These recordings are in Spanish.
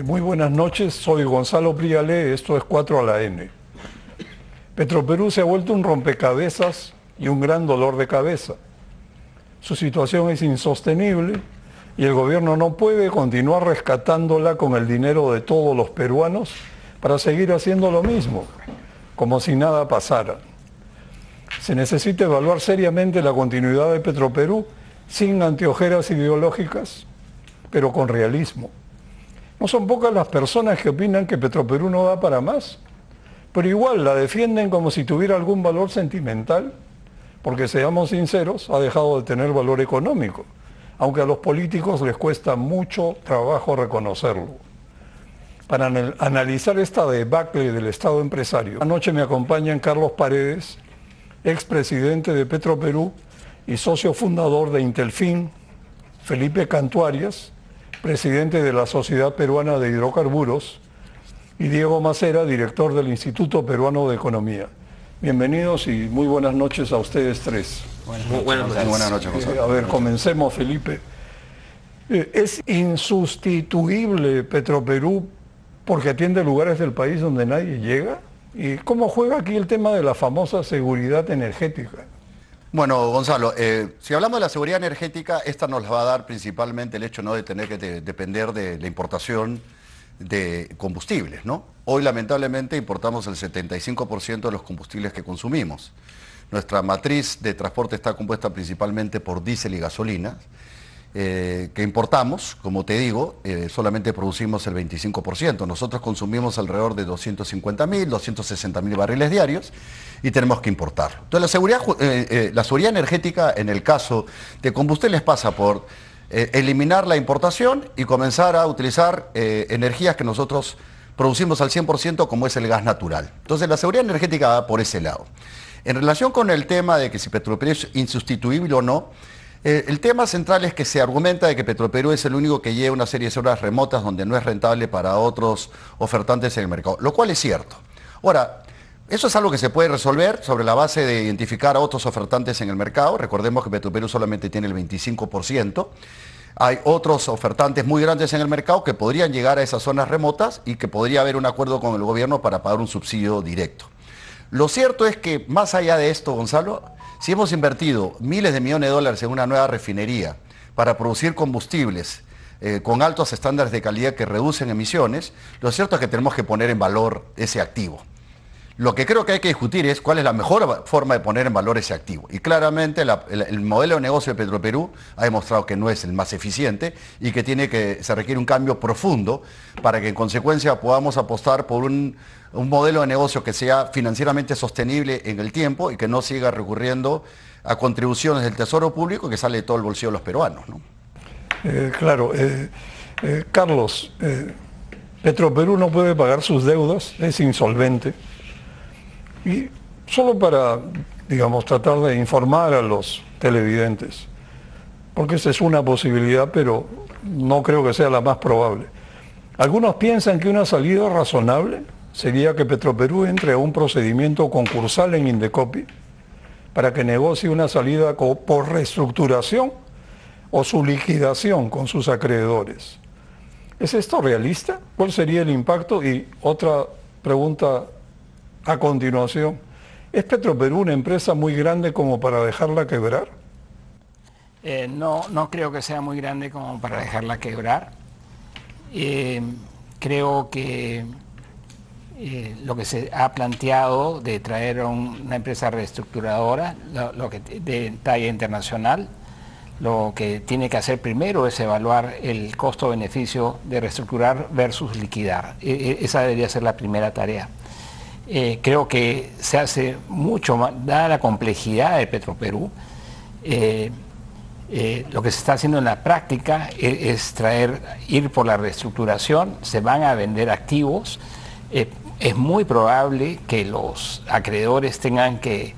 Muy buenas noches, soy Gonzalo Priale, esto es 4 a la N. Petroperú se ha vuelto un rompecabezas y un gran dolor de cabeza. Su situación es insostenible y el gobierno no puede continuar rescatándola con el dinero de todos los peruanos para seguir haciendo lo mismo, como si nada pasara. Se necesita evaluar seriamente la continuidad de Petroperú sin anteojeras ideológicas, pero con realismo. No son pocas las personas que opinan que Petroperú no da para más, pero igual la defienden como si tuviera algún valor sentimental, porque seamos sinceros, ha dejado de tener valor económico, aunque a los políticos les cuesta mucho trabajo reconocerlo. Para analizar esta debacle del Estado empresario, anoche me acompañan Carlos Paredes, expresidente de Petroperú y socio fundador de Intelfin, Felipe Cantuarias, presidente de la Sociedad Peruana de Hidrocarburos, y Diego Macera, director del Instituto Peruano de Economía. Bienvenidos y muy buenas noches a ustedes tres. Buenas noches, Gonzalo. A ver, comencemos, Felipe. ¿Es insustituible Petroperú porque atiende lugares del país donde nadie llega? ¿Y cómo juega aquí el tema de la famosa seguridad energética? Bueno, Gonzalo, si hablamos de la seguridad energética, esta nos la va a dar principalmente el hecho, ¿no?, de tener que depender de la importación de combustibles, ¿no? Hoy, lamentablemente, importamos el 75% de los combustibles que consumimos. Nuestra matriz de transporte está compuesta principalmente por diésel y gasolina, que importamos, como te digo, solamente producimos el 25%. Nosotros consumimos alrededor de 250.000, 260.000 barriles diarios y tenemos que importar. Entonces la seguridad energética en el caso de combustibles pasa por eliminar la importación y comenzar a utilizar energías que nosotros producimos al 100%, como es el gas natural. Entonces la seguridad energética va por ese lado. En relación con el tema de que si Petroperú es insustituible o no, el tema central es que se argumenta de que Petroperú es el único que lleva una serie de zonas remotas donde no es rentable para otros ofertantes en el mercado, lo cual es cierto. Ahora, eso es algo que se puede resolver sobre la base de identificar a otros ofertantes en el mercado. Recordemos que Petroperú solamente tiene el 25%. Hay otros ofertantes muy grandes en el mercado que podrían llegar a esas zonas remotas y que podría haber un acuerdo con el gobierno para pagar un subsidio directo. Lo cierto es que, más allá de esto, Gonzalo, si hemos invertido miles de millones de dólares en una nueva refinería para producir combustibles con altos estándares de calidad que reducen emisiones, lo cierto es que tenemos que poner en valor ese activo. Lo que creo que hay que discutir es cuál es la mejor forma de poner en valor ese activo. Y claramente el modelo de negocio de Petroperú ha demostrado que no es el más eficiente y que se requiere un cambio profundo para que en consecuencia podamos apostar por un modelo de negocio que sea financieramente sostenible en el tiempo y que no siga recurriendo a contribuciones del Tesoro Público que sale de todo el bolsillo de los peruanos, ¿no? Carlos, Petroperú no puede pagar sus deudas, es insolvente. Y solo para, digamos, tratar de informar a los televidentes, porque esa es una posibilidad, pero no creo que sea la más probable. Algunos piensan que una salida razonable sería que Petroperú entre a un procedimiento concursal en Indecopi para que negocie una salida por reestructuración o su liquidación con sus acreedores. ¿Es esto realista? ¿Cuál sería el impacto? Y otra pregunta a continuación, ¿es Petroperú una empresa muy grande como para dejarla quebrar? No creo que sea muy grande como para dejarla quebrar. Creo que lo que se ha planteado de traer una empresa reestructuradora, de talla internacional, lo que tiene que hacer primero es evaluar el costo-beneficio de reestructurar versus liquidar. Esa debería ser la primera tarea. Creo que se hace mucho más, dada la complejidad de Petroperú, lo que se está haciendo en la práctica es ir por la reestructuración, se van a vender activos, es muy probable que los acreedores tengan que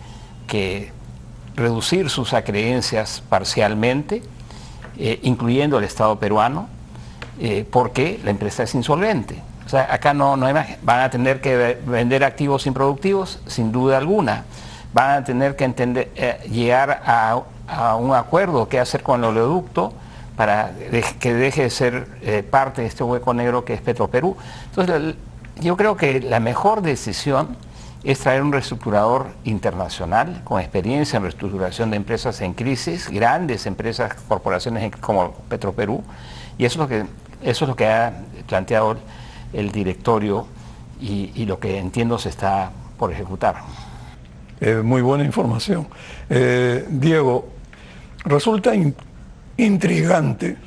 reducir sus acreencias parcialmente, incluyendo el Estado peruano, porque la empresa es insolvente. O sea, acá no hay más. Van a tener que vender activos improductivos, sin duda alguna. Van a tener que llegar a un acuerdo qué hacer con el oleoducto para que deje de ser parte de este hueco negro que es Petroperú. Entonces, yo creo que la mejor decisión es traer un reestructurador internacional con experiencia en reestructuración de empresas en crisis, grandes empresas, corporaciones como Petroperú, y eso es lo que ha planteado el directorio y lo que entiendo se está por ejecutar. Muy buena información. Diego, resulta intrigante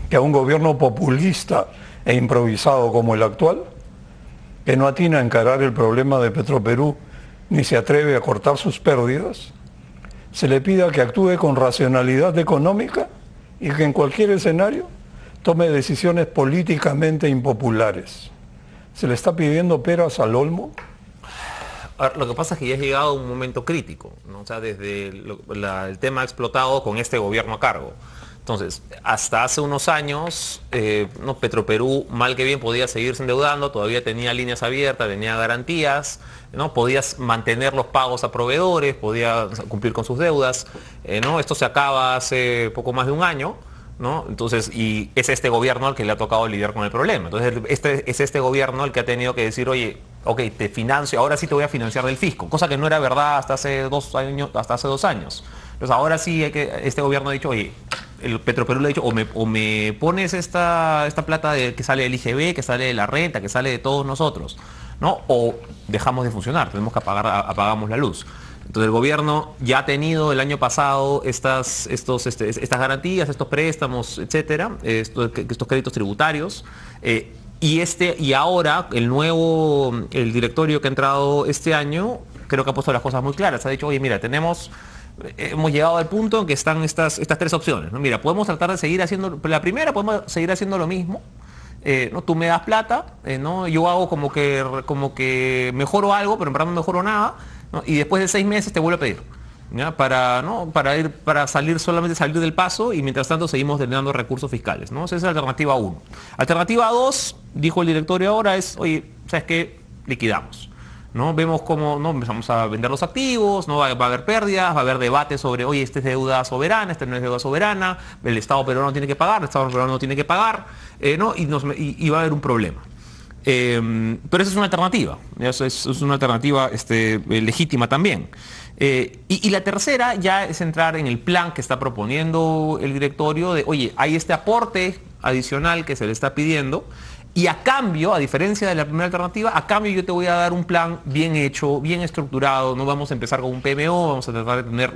que a un gobierno populista e improvisado como el actual, que no atina a encarar el problema de Petroperú ni se atreve a cortar sus pérdidas, se le pida que actúe con racionalidad económica y que en cualquier escenario tome decisiones políticamente impopulares. ¿Se le está pidiendo peras al olmo? Ahora, lo que pasa es que ya ha llegado un momento crítico, ¿no? O sea, desde el tema ha explotado con este gobierno a cargo. Entonces, hasta hace unos años, ¿no? Petroperú, mal que bien, podía seguirse endeudando, todavía tenía líneas abiertas, tenía garantías, ¿no? Podías mantener los pagos a proveedores, podía cumplir con sus deudas, ¿no? Esto se acaba hace poco más de un año, ¿no? Entonces, y es este gobierno al que le ha tocado lidiar con el problema. Entonces, es este gobierno el que ha tenido que decir, oye, ok, te financio, ahora sí te voy a financiar del fisco, cosa que no era verdad hasta hace 2 años. Entonces, ahora sí este gobierno ha dicho, oye, el Petroperú le ha dicho, o me pones esta plata que sale del IGB, que sale de la renta, que sale de todos nosotros, ¿no? O dejamos de funcionar, tenemos que apagamos la luz. Entonces el gobierno ya ha tenido el año pasado estas garantías, estos préstamos, etcétera, estos créditos tributarios, y ahora el directorio que ha entrado este año, creo que ha puesto las cosas muy claras. Ha dicho, oye, mira, hemos llegado al punto en que están estas 3 opciones, ¿no? Mira, podemos tratar de seguir haciendo, la primera, podemos seguir haciendo lo mismo, ¿no? Tú me das plata, ¿no? Yo hago como que mejoro algo, pero en verdad no mejoro nada, ¿no? Y después de 6 meses te vuelvo a pedir, ¿ya? Para solamente salir del paso, y mientras tanto seguimos drenando recursos fiscales, ¿no? Esa es la alternativa 1. Alternativa 2, dijo el directorio ahora, es, oye, ¿sabes qué? Liquidamos, ¿no? Vemos cómo, ¿no? Empezamos a vender los activos, ¿no? Va a haber pérdidas, va a haber debate sobre, oye, esta es deuda soberana, esta no es deuda soberana, el Estado peruano tiene que pagar, el Estado peruano no tiene que pagar, ¿no? Y va a haber un problema. Pero esa es una alternativa, eso es una alternativa legítima también. Y la tercera ya es entrar en el plan que está proponiendo el directorio de, oye, hay este aporte adicional que se le está pidiendo, y a cambio, a diferencia de la primera alternativa, a cambio yo te voy a dar un plan bien hecho, bien estructurado. No vamos a empezar con un PMO, vamos a tratar de tener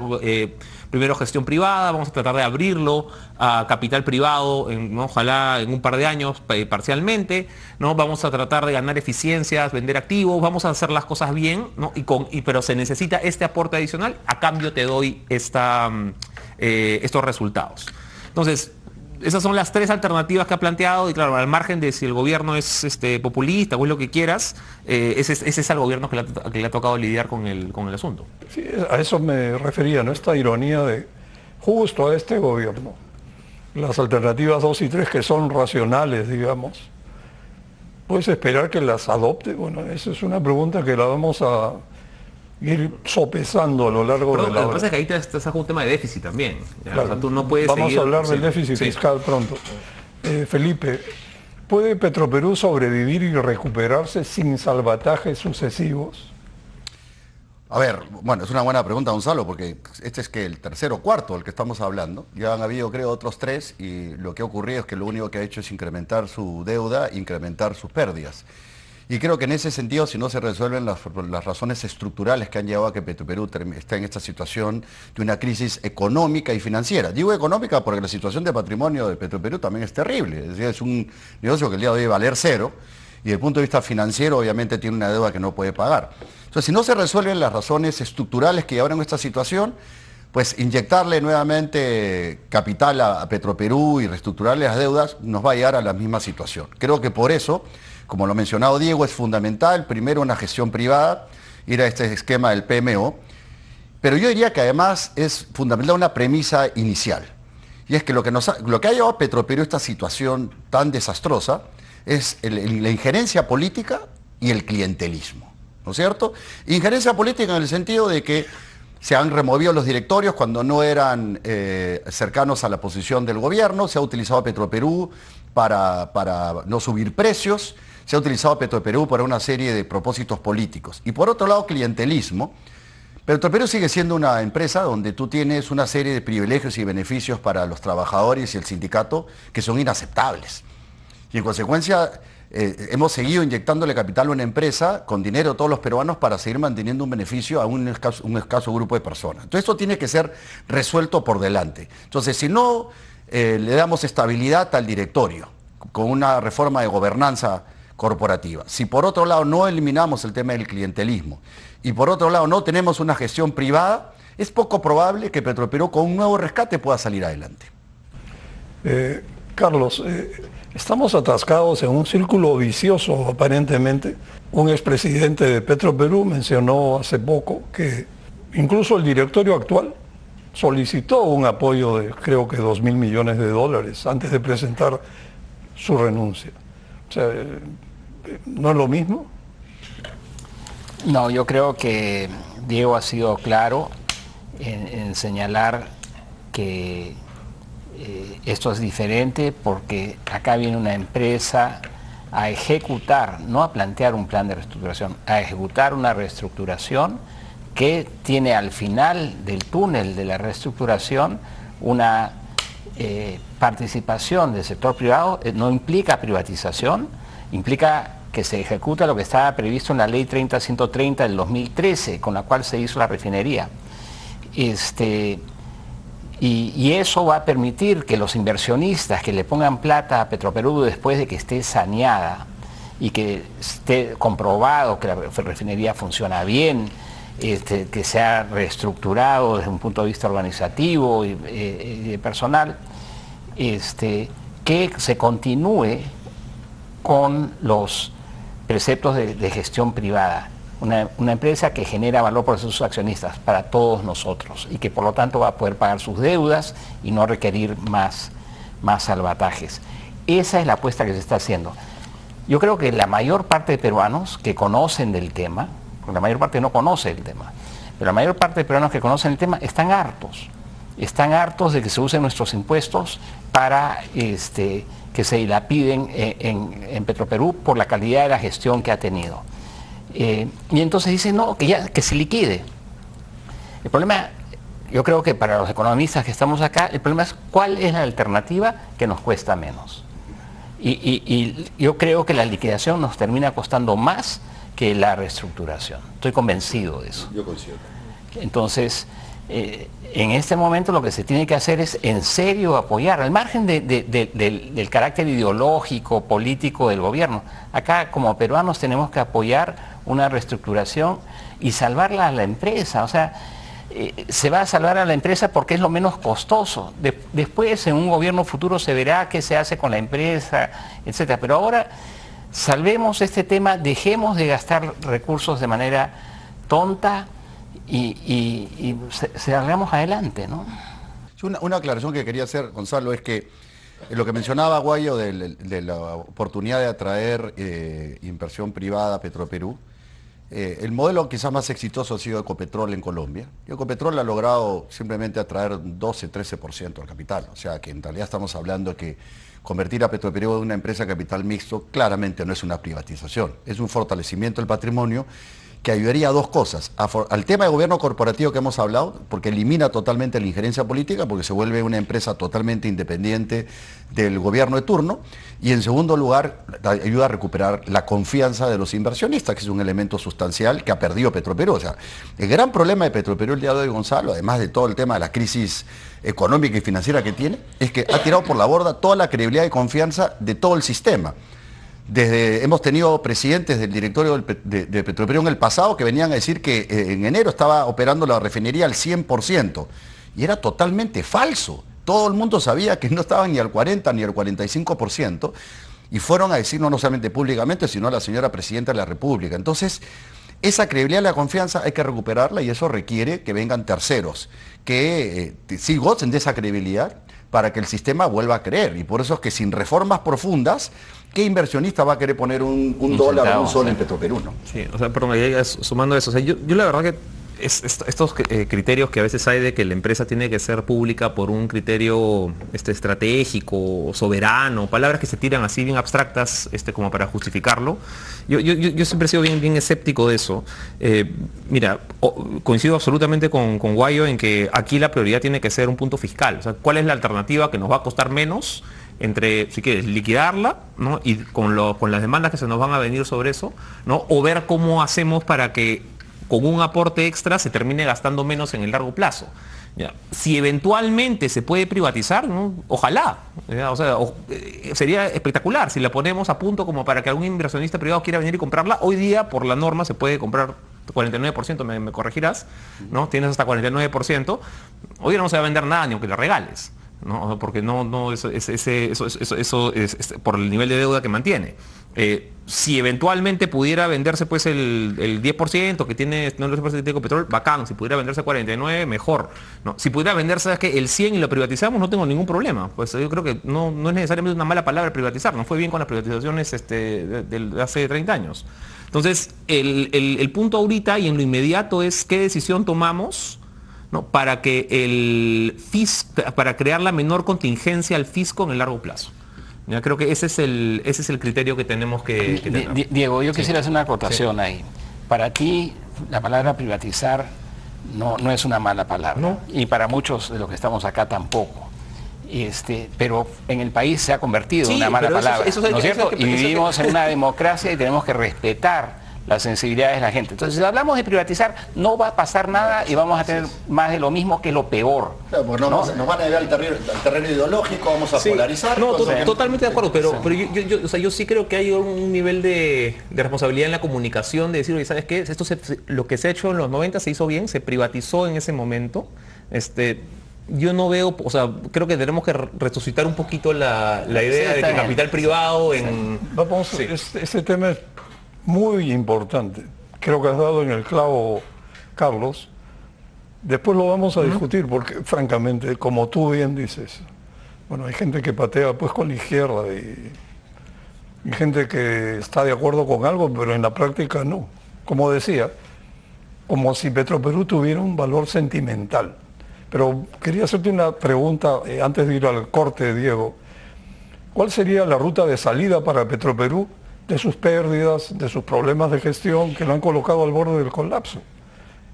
primero gestión privada, vamos a tratar de abrirlo a capital privado, ¿no? Ojalá en un par de años parcialmente, ¿no? Vamos a tratar de ganar eficiencias, vender activos, vamos a hacer las cosas bien, ¿no? Pero se necesita este aporte adicional, a cambio te doy estos resultados. Entonces, esas son las 3 alternativas que ha planteado, y claro, al margen de si el gobierno es populista o es lo que quieras, ese es el gobierno que le ha tocado lidiar con el asunto. Sí, a eso me refería, ¿no? Esta ironía de justo a este gobierno. Las alternativas 2 y 3, que son racionales, digamos, ¿puedes esperar que las adopte? Bueno, esa es una pregunta que la vamos a ir sopesando a lo largo de la hora. Lo que pasa es que ahí te estás con un tema de déficit también. Claro, o sea, tú no puedes vamos a hablar del déficit fiscal pronto. Felipe, ¿puede Petroperú sobrevivir y recuperarse sin salvatajes sucesivos? A ver, bueno, es una buena pregunta, Gonzalo, porque este es que el tercero o cuarto del que estamos hablando. Ya han habido, creo, otros 3, y lo que ha ocurrido es que lo único que ha hecho es incrementar su deuda, incrementar sus pérdidas. Y creo que en ese sentido, si no se resuelven las razones estructurales que han llevado a que Petroperú esté en esta situación de una crisis económica y financiera. Digo económica porque la situación de patrimonio de Petroperú también es terrible. Es decir, es un negocio que el día de hoy debe valer 0, y desde el punto de vista financiero obviamente tiene una deuda que no puede pagar. Entonces, si no se resuelven las razones estructurales que llevaron a esta situación, pues inyectarle nuevamente capital a Petroperú y reestructurarle las deudas nos va a llevar a la misma situación. Creo que por eso, como lo ha mencionado Diego, es fundamental primero una gestión privada, ir a este esquema del PMO, pero yo diría que además es fundamental una premisa inicial, y es que lo que ha llevado a Petroperú a esta situación tan desastrosa es la injerencia política y el clientelismo, ¿no es cierto? Injerencia política en el sentido de que Se han removido los directorios cuando no eran cercanos a la posición del gobierno, se ha utilizado a Petroperú para no subir precios, se ha utilizado a Petroperú para una serie de propósitos políticos. Y por otro lado, clientelismo. Petroperú sigue siendo una empresa donde tú tienes una serie de privilegios y beneficios para los trabajadores y el sindicato que son inaceptables. Y en consecuencia hemos seguido inyectándole capital a una empresa con dinero de todos los peruanos para seguir manteniendo un beneficio a un escaso grupo de personas. Entonces esto tiene que ser resuelto por delante. Entonces si no le damos estabilidad al directorio con una reforma de gobernanza corporativa, si por otro lado no eliminamos el tema del clientelismo y por otro lado no tenemos una gestión privada, es poco probable que Petroperú con un nuevo rescate pueda salir adelante. Carlos, estamos atascados en un círculo vicioso aparentemente. Un expresidente de Petroperú mencionó hace poco que incluso el directorio actual solicitó un apoyo de creo que 2.000 millones de dólares antes de presentar su renuncia. O sea, ¿no es lo mismo? No, yo creo que Diego ha sido claro en señalar que esto es diferente porque acá viene una empresa a ejecutar, no a plantear un plan de reestructuración, a ejecutar una reestructuración que tiene al final del túnel de la reestructuración una participación del sector privado. No implica privatización, implica que se ejecuta lo que estaba previsto en la ley 30.130 del 2013, con la cual se hizo la refinería. Y eso va a permitir que los inversionistas que le pongan plata a Petroperú después de que esté saneada y que esté comprobado que la refinería funciona bien, que se ha reestructurado desde un punto de vista organizativo y personal, que se continúe con los preceptos de gestión privada. Una empresa que genera valor por sus accionistas, para todos nosotros, y que por lo tanto va a poder pagar sus deudas y no requerir más salvatajes. Esa es la apuesta que se está haciendo. Yo creo que la mayor parte de peruanos que conocen del tema, porque la mayor parte no conoce el tema, pero la mayor parte de peruanos que conocen el tema están hartos de que se usen nuestros impuestos para que se dilapiden en Petroperú por la calidad de la gestión que ha tenido. Y entonces dicen, no, que se liquide. El problema, yo creo que para los economistas que estamos acá, el problema es cuál es la alternativa que nos cuesta menos. Y yo creo que la liquidación nos termina costando más que la reestructuración. Estoy convencido de eso. Yo coincido. Entonces, en este momento lo que se tiene que hacer es en serio apoyar, al margen del carácter ideológico, político del gobierno. Acá como peruanos tenemos que apoyar una reestructuración y salvarla a la empresa. O sea, se va a salvar a la empresa porque es lo menos costoso. Después en un gobierno futuro se verá qué se hace con la empresa, etcétera. Pero ahora salvemos este tema, dejemos de gastar recursos de manera tonta y salgamos adelante, ¿no? Una aclaración que quería hacer, Gonzalo, es que lo que mencionaba Guayo de la oportunidad de atraer inversión privada a Petroperú, el modelo quizás más exitoso ha sido Ecopetrol en Colombia. Y Ecopetrol ha logrado simplemente atraer 12-13% al capital. O sea que en realidad estamos hablando de que convertir a Petroperú en una empresa de capital mixto claramente no es una privatización, es un fortalecimiento del patrimonio que ayudaría a dos cosas: al tema de gobierno corporativo que hemos hablado, porque elimina totalmente la injerencia política, porque se vuelve una empresa totalmente independiente del gobierno de turno, y en segundo lugar, ayuda a recuperar la confianza de los inversionistas, que es un elemento sustancial que ha perdido Petroperú. O sea, el gran problema de Petroperú el día de hoy, Gonzalo, además de todo el tema de la crisis económica y financiera que tiene, es que ha tirado por la borda toda la credibilidad y confianza de todo el sistema. Hemos tenido presidentes del directorio de Petroperú en el pasado que venían a decir que en enero estaba operando la refinería al 100%, y era totalmente falso. Todo el mundo sabía que no estaban ni al 40 ni al 45%, y fueron a decirnos no solamente públicamente, sino a la señora Presidenta de la República. Entonces, esa credibilidad y la confianza hay que recuperarla, y eso requiere que vengan terceros que sí gocen de esa credibilidad para que el sistema vuelva a creer. Y por eso es que sin reformas profundas, ¿qué inversionista va a querer poner un dólar o un sol en Petroperú, no? Sí, o sea, perdón, sumando eso, o sea, yo la verdad que estos criterios que a veces hay de que la empresa tiene que ser pública por un criterio estratégico, soberano, palabras que se tiran así bien abstractas como para justificarlo. Yo siempre he sido bien escéptico de eso. Mira, coincido absolutamente con Guayo en que aquí la prioridad tiene que ser un punto fiscal. O sea, ¿cuál es la alternativa que nos va a costar menos? Entre, si quieres, liquidarla, ¿no? Y con las demandas que se nos van a venir sobre eso, ¿no? O ver cómo hacemos para que con un aporte extra se termine gastando menos en el largo plazo. ¿Ya? Si eventualmente se puede privatizar, ¿no? Ojalá, ¿ya? O sea, sería espectacular si la ponemos a punto como para que algún inversionista privado quiera venir y comprarla. Hoy día, por la norma, se puede comprar 49%, me corregirás, ¿no? Tienes hasta 49%. Hoy día no se va a vender nada ni aunque la regales. ¿No? Porque eso es por el nivel de deuda que mantiene. Si eventualmente pudiera venderse pues el 10% que tiene, no el 10% que tiene Ecopetrol, bacán. Si pudiera venderse 49, mejor, ¿no? Si pudiera venderse el 100 y lo privatizamos, no tengo ningún problema. Pues yo creo que no es necesariamente una mala palabra privatizar. No fue bien con las privatizaciones de hace 30 años. Entonces, el punto ahorita y en lo inmediato es qué decisión tomamos, ¿no? Para que para crear la menor contingencia al fisco en el largo plazo. Ya creo que ese es el criterio que tenemos que tener. Diego, yo quisiera hacer una acotación ahí. Para ti, la palabra privatizar no es una mala palabra. No. Y para muchos de los que estamos acá tampoco. Pero en el país se ha convertido en una mala palabra, ¿no es cierto? Y vivimos en una democracia y tenemos que respetar las sensibilidades de la gente. Entonces, si hablamos de privatizar, no va a pasar nada y vamos a tener más de lo mismo, que lo peor. Claro, porque nos van a llevar al terreno ideológico, vamos a polarizar. No, totalmente de acuerdo, pero yo sí creo que hay un nivel de responsabilidad en la comunicación de decir, oye, ¿sabes qué? Lo que se ha hecho en los 90 se hizo bien, se privatizó en ese momento. Yo no veo, creo que tenemos que resucitar un poquito la idea de que capital privado Ese tema es muy importante. Creo que has dado en el clavo, Carlos. Después lo vamos a discutir porque, francamente, como tú bien dices, bueno, hay gente que patea pues con la izquierda y gente que está de acuerdo con algo, pero en la práctica no. Como decía, como si Petroperú tuviera un valor sentimental. Pero quería hacerte una pregunta antes de ir al corte, Diego. ¿Cuál sería la ruta de salida para Petroperú de sus pérdidas, de sus problemas de gestión que lo han colocado al borde del colapso?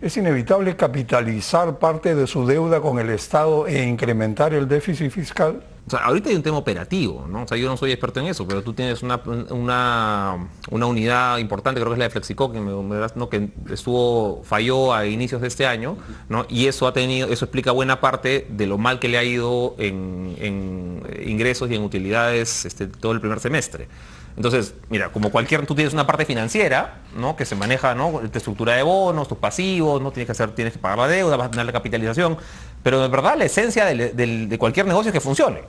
¿Es inevitable capitalizar parte de su deuda con el Estado e incrementar el déficit fiscal? O sea, ahorita hay un tema operativo, ¿no? O sea, yo no soy experto en eso, pero tú tienes una unidad importante, creo que es la de Flexico, que falló a inicios de este año, ¿no? Y eso explica buena parte de lo mal que le ha ido en ingresos y en utilidades todo el primer semestre. Entonces, mira, como tú tienes una parte financiera, ¿no? Que se maneja, ¿no? Tu estructura de bonos, tus pasivos, ¿no? Tienes que pagar la deuda, vas a tener la capitalización, pero de verdad la esencia de cualquier negocio es que funcione,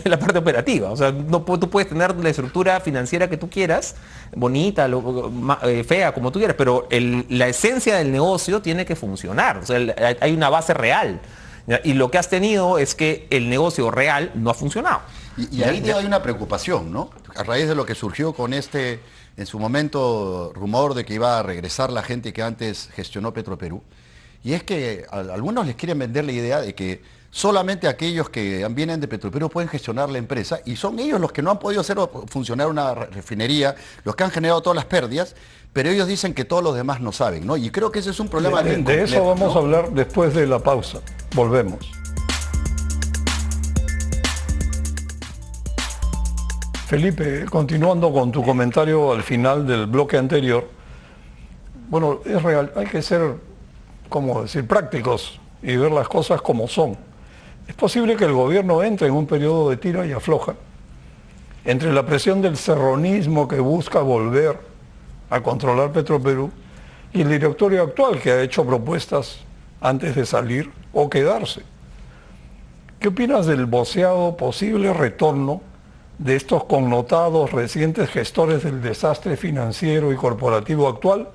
la parte operativa. O sea, tú puedes tener la estructura financiera que tú quieras, bonita, fea, como tú quieras, pero la esencia del negocio tiene que funcionar. O sea, hay una base real. ¿Ya? Y lo que has tenido es que el negocio real no ha funcionado. Y ahí hay una preocupación, ¿no? A raíz de lo que surgió con en su momento, rumor de que iba a regresar la gente que antes gestionó Petroperú. Y es que a algunos les quieren vender la idea de que solamente aquellos que vienen de Petroperú pueden gestionar la empresa, y son ellos los que no han podido hacer funcionar una refinería, los que han generado todas las pérdidas, pero ellos dicen que todos los demás no saben, ¿no? Y creo que ese es un problema bien complejo, de eso vamos ¿no? a hablar después de la pausa. Volvemos. Felipe, continuando con tu comentario al final del bloque anterior, bueno, es real, hay que ser, como decir, prácticos y ver las cosas como son. Es posible que el gobierno entre en un periodo de tira y afloja, entre la presión del serronismo que busca volver a controlar Petroperú y el directorio actual que ha hecho propuestas antes de salir o quedarse. ¿Qué opinas del voceado posible retorno de estos connotados recientes gestores del desastre financiero y corporativo actual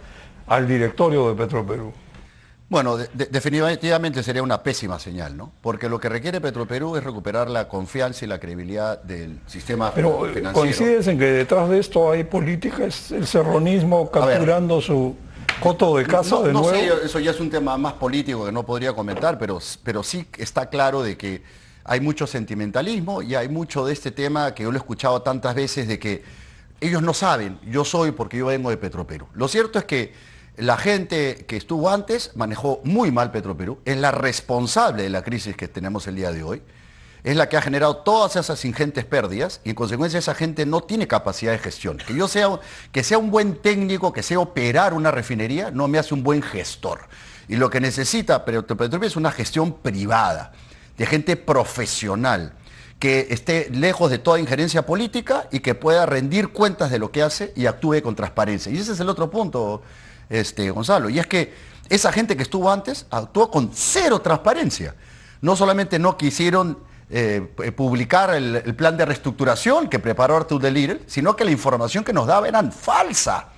al directorio de Petroperú? Bueno, definitivamente sería una pésima señal, ¿no? Porque lo que requiere Petroperú es recuperar la confianza y la credibilidad del sistema financiero. Pero coincides en que detrás de esto hay política, es el serronismo capturando su coto de casa de no nuevo. sé, eso ya es un tema más político que no podría comentar, pero sí está claro de que hay mucho sentimentalismo y hay mucho de este tema que yo lo he escuchado tantas veces de que ellos no saben, yo soy porque yo vengo de Petroperú. Lo cierto es que la gente que estuvo antes manejó muy mal Petroperú, es la responsable de la crisis que tenemos el día de hoy, es la que ha generado todas esas ingentes pérdidas y en consecuencia esa gente no tiene capacidad de gestión. Que sea un buen técnico, que sea operar una refinería, no me hace un buen gestor. Y lo que necesita Petroperú es una gestión privada, de gente profesional, que esté lejos de toda injerencia política y que pueda rendir cuentas de lo que hace y actúe con transparencia. Y ese es el otro punto, Gonzalo, y es que esa gente que estuvo antes actuó con cero transparencia. No solamente no quisieron publicar el plan de reestructuración que preparó Arthur de Little, sino que la información que nos daba era falsa.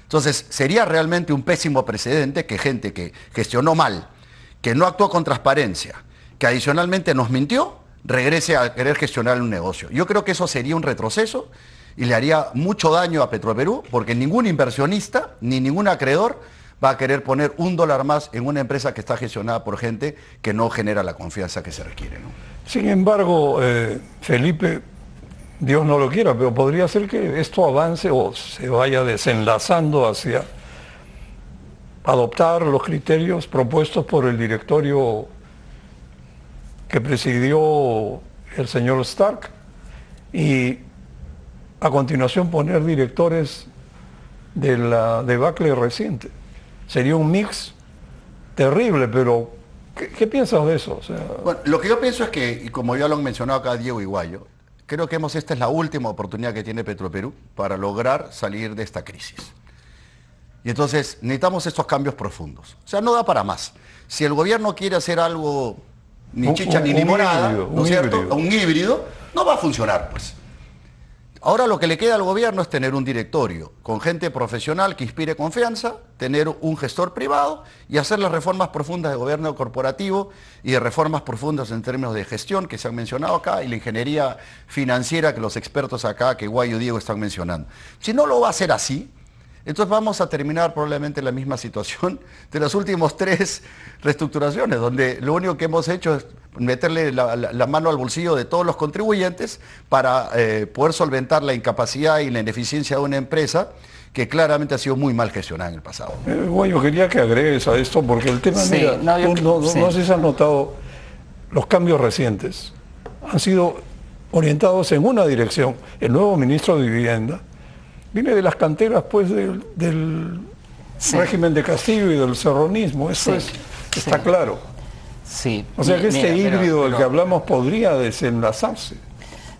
Entonces, sería realmente un pésimo precedente que gente que gestionó mal, que no actuó con transparencia, que adicionalmente nos mintió, regrese a querer gestionar un negocio. Yo creo que eso sería un retroceso y le haría mucho daño a Petroperú, porque ningún inversionista ni ningún acreedor va a querer poner $1 más en una empresa que está gestionada por gente que no genera la confianza que se requiere, ¿no? Sin embargo, Felipe, Dios no lo quiera, pero podría ser que esto avance o se vaya desenlazando hacia adoptar los criterios propuestos por el directorio que presidió el señor Stark y a continuación poner directores de la debacle reciente. Sería un mix terrible, pero ¿qué piensas de eso? O sea, bueno, lo que yo pienso es que, y como ya lo han mencionado acá Diego y Guayo, creo que esta es la última oportunidad que tiene Petroperú para lograr salir de esta crisis. Y entonces necesitamos estos cambios profundos. O sea, no da para más. Si el gobierno quiere hacer algo ni chicha ni limonada, ¿no es cierto? Un híbrido, no va a funcionar, pues. Ahora lo que le queda al gobierno es tener un directorio con gente profesional que inspire confianza, tener un gestor privado y hacer las reformas profundas de gobierno corporativo y de reformas profundas en términos de gestión que se han mencionado acá y la ingeniería financiera que los expertos acá, que Guayo y Diego están mencionando. Si no lo va a hacer así, entonces vamos a terminar probablemente en la misma situación de las últimas 3 reestructuraciones, donde lo único que hemos hecho es meterle la mano al bolsillo de todos los contribuyentes para poder solventar la incapacidad y la ineficiencia de una empresa que claramente ha sido muy mal gestionada en el pasado. Guayo, quería que agregues a esto, porque el tema, sí, mira, no sí. sé si has notado, los cambios recientes han sido orientados en una dirección. El nuevo ministro de Vivienda viene de las canteras pues del sí. régimen de Castillo y del serronismo, eso Sí, está sí. claro. Sí. O sea que este Mira, híbrido del que hablamos podría desenlazarse.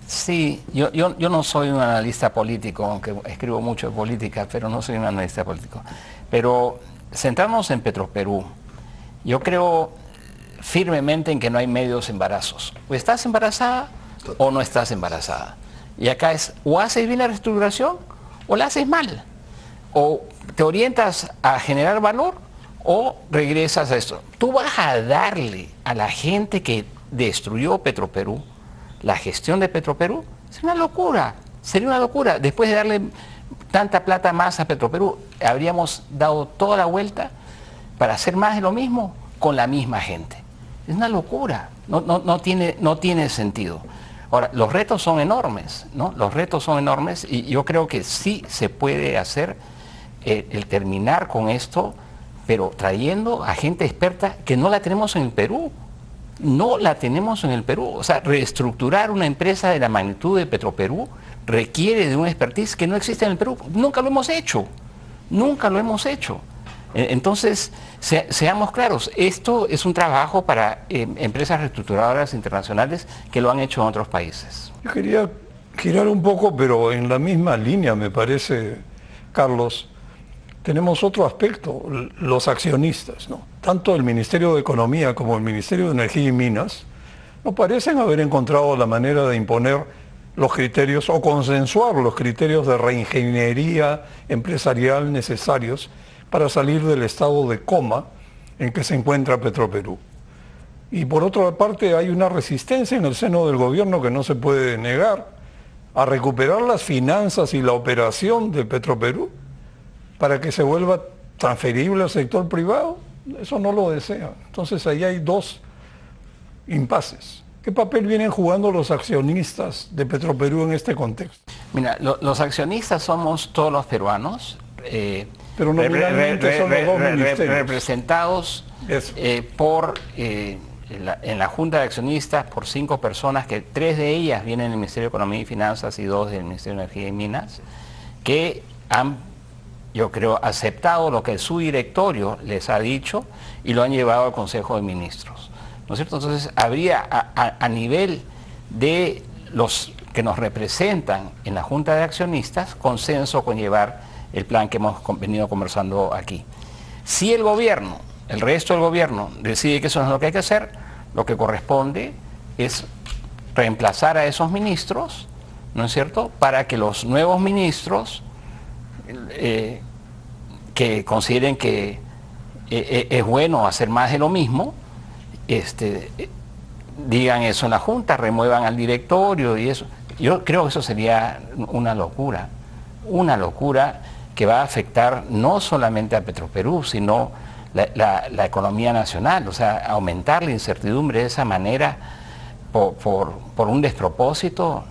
Sí, yo no soy un analista político, aunque escribo mucho de política, pero no soy un analista político. Pero centrarnos en Petroperú, yo creo firmemente en que no hay medios embarazos. O estás embarazada o no estás embarazada. Y acá es, o haces bien la reestructuración o la haces mal. O te orientas a generar valor o regresas a esto. Tú vas a darle a la gente que destruyó Petroperú, la gestión de Petroperú, sería una locura. Después de darle tanta plata más a Petroperú, habríamos dado toda la vuelta para hacer más de lo mismo con la misma gente. Es una locura, no tiene sentido. Ahora, los retos son enormes, ¿no? Los retos son enormes y yo creo que sí se puede hacer el terminar con esto, pero trayendo a gente experta que no la tenemos en el Perú. No la tenemos en el Perú. O sea, reestructurar una empresa de la magnitud de Petroperú requiere de una expertise que no existe en el Perú. Nunca lo hemos hecho. Entonces, seamos claros, esto es un trabajo para empresas reestructuradoras internacionales que lo han hecho en otros países. Yo quería girar un poco, pero en la misma línea, me parece, Carlos. Tenemos otro aspecto, los accionistas, ¿no? Tanto el Ministerio de Economía como el Ministerio de Energía y Minas no parecen haber encontrado la manera de imponer los criterios o consensuar los criterios de reingeniería empresarial necesarios para salir del estado de coma en que se encuentra Petroperú. Y por otra parte hay una resistencia en el seno del gobierno que no se puede negar a recuperar las finanzas y la operación de Petroperú para que se vuelva transferible al sector privado, eso no lo desea. Entonces ahí hay dos impases. ¿Qué papel vienen jugando los accionistas de Petroperú en este contexto? Mira, los accionistas somos todos los peruanos, Pero nominalmente son los dos ministerios. representados por en la Junta de Accionistas por 5 personas, que 3 de ellas vienen del Ministerio de Economía y Finanzas y 2 del Ministerio de Energía y Minas, que han, yo creo, aceptado lo que su directorio les ha dicho y lo han llevado al Consejo de Ministros, ¿no es cierto? Entonces habría a nivel de los que nos representan en la Junta de Accionistas consenso con llevar el plan que hemos venido conversando aquí. Si el gobierno, el resto del gobierno, decide que eso no es lo que hay que hacer, lo que corresponde es reemplazar a esos ministros, ¿no es cierto?, para que los nuevos ministros que consideren que es bueno hacer más de lo mismo, digan eso en la Junta, remuevan al directorio y eso. Yo creo que eso sería una locura que va a afectar no solamente a Petroperú, sino la economía nacional, o sea, aumentar la incertidumbre de esa manera por un despropósito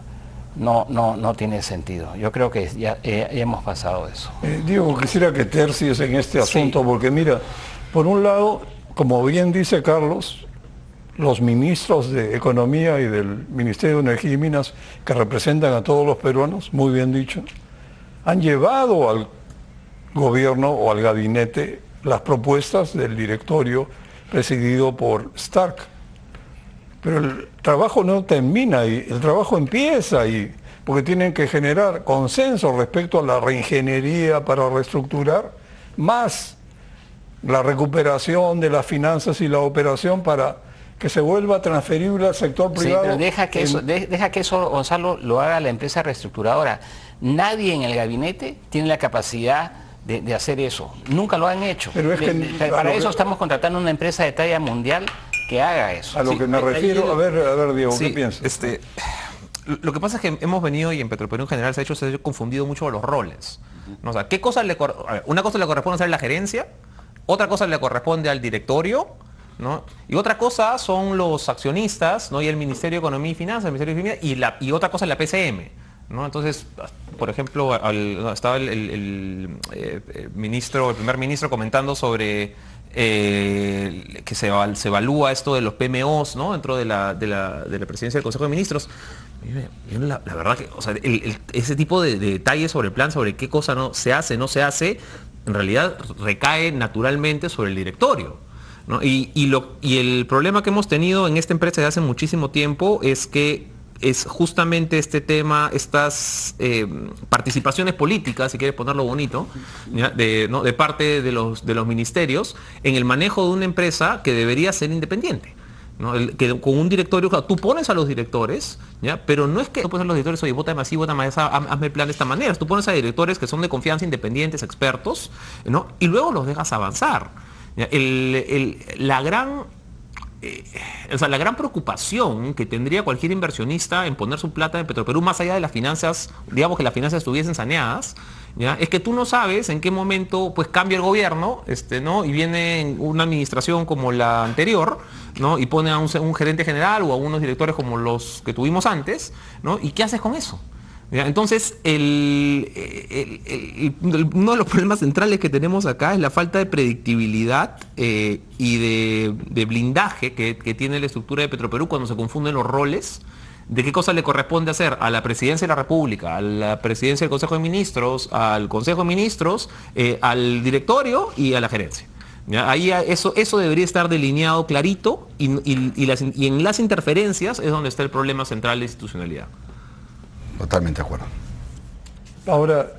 no tiene sentido. Yo creo que ya hemos pasado eso. Diego, quisiera que tercies en este asunto, porque mira, por un lado, como bien dice Carlos, los ministros de Economía y del Ministerio de Energía y Minas, que representan a todos los peruanos, muy bien dicho, han llevado al gobierno o al gabinete las propuestas del directorio presidido por Stark. Pero el trabajo no termina ahí, el trabajo empieza ahí, porque tienen que generar consenso respecto a la reingeniería para reestructurar, más la recuperación de las finanzas y la operación para que se vuelva transferible al sector privado. Sí, pero deja que eso, Gonzalo, lo haga la empresa reestructuradora. Nadie en el gabinete tiene la capacidad de hacer eso. Nunca lo han hecho. Pero es que, para eso estamos contratando una empresa de talla mundial que haga eso. A lo que me refiero, a ver Diego, ¿qué piensas? Lo que pasa es que hemos venido, y en Petroperú en general se ha confundido mucho los roles, ¿no? O sea, ¿qué cosa una cosa le corresponde hacer a la gerencia, otra cosa le corresponde al directorio, ¿no? Y otra cosa son los accionistas, ¿no? Y el Ministerio de Economía y Finanzas, el Ministerio de Economía, y otra cosa es la PCM, ¿no? Entonces, por ejemplo, estaba el primer ministro comentando sobre que se evalúa esto de los PMOs, ¿no?, dentro de la presidencia del Consejo de Ministros. La verdad que, o sea, ese tipo de detalles sobre el plan, sobre qué cosa no se hace, en realidad recae naturalmente sobre el directorio, ¿no? Y el problema que hemos tenido en esta empresa desde hace muchísimo tiempo es que es justamente este tema, estas participaciones políticas, si quieres ponerlo bonito, ¿ya?, de parte de los ministerios en el manejo de una empresa que debería ser independiente, ¿no? Que con un directorio, claro, tú pones a los directores, ¿ya?, pero no es que tú pones a los directores, oye, vota más así, vota más, hazme el plan de esta manera. Tú pones a directores que son de confianza, independientes, expertos, ¿no?, y luego los dejas avanzar, ¿ya? La gran preocupación que tendría cualquier inversionista en poner su plata en Petroperú, más allá de las finanzas, digamos que las finanzas estuviesen saneadas, ¿ya?, es que tú no sabes en qué momento pues cambia el gobierno, ¿no?, y viene una administración como la anterior, ¿no?, y pone a un gerente general o a unos directores como los que tuvimos antes, ¿no?, y ¿qué haces con eso? ¿Ya? Entonces, uno de los problemas centrales que tenemos acá es la falta de predictibilidad y de blindaje que tiene la estructura de Petroperú cuando se confunden los roles de qué cosa le corresponde hacer a la Presidencia de la República, a la Presidencia del Consejo de Ministros, al Consejo de Ministros, al directorio y a la gerencia. ¿Ya? Ahí eso debería estar delineado clarito y en las interferencias es donde está el problema central de institucionalidad. Totalmente de acuerdo. Ahora,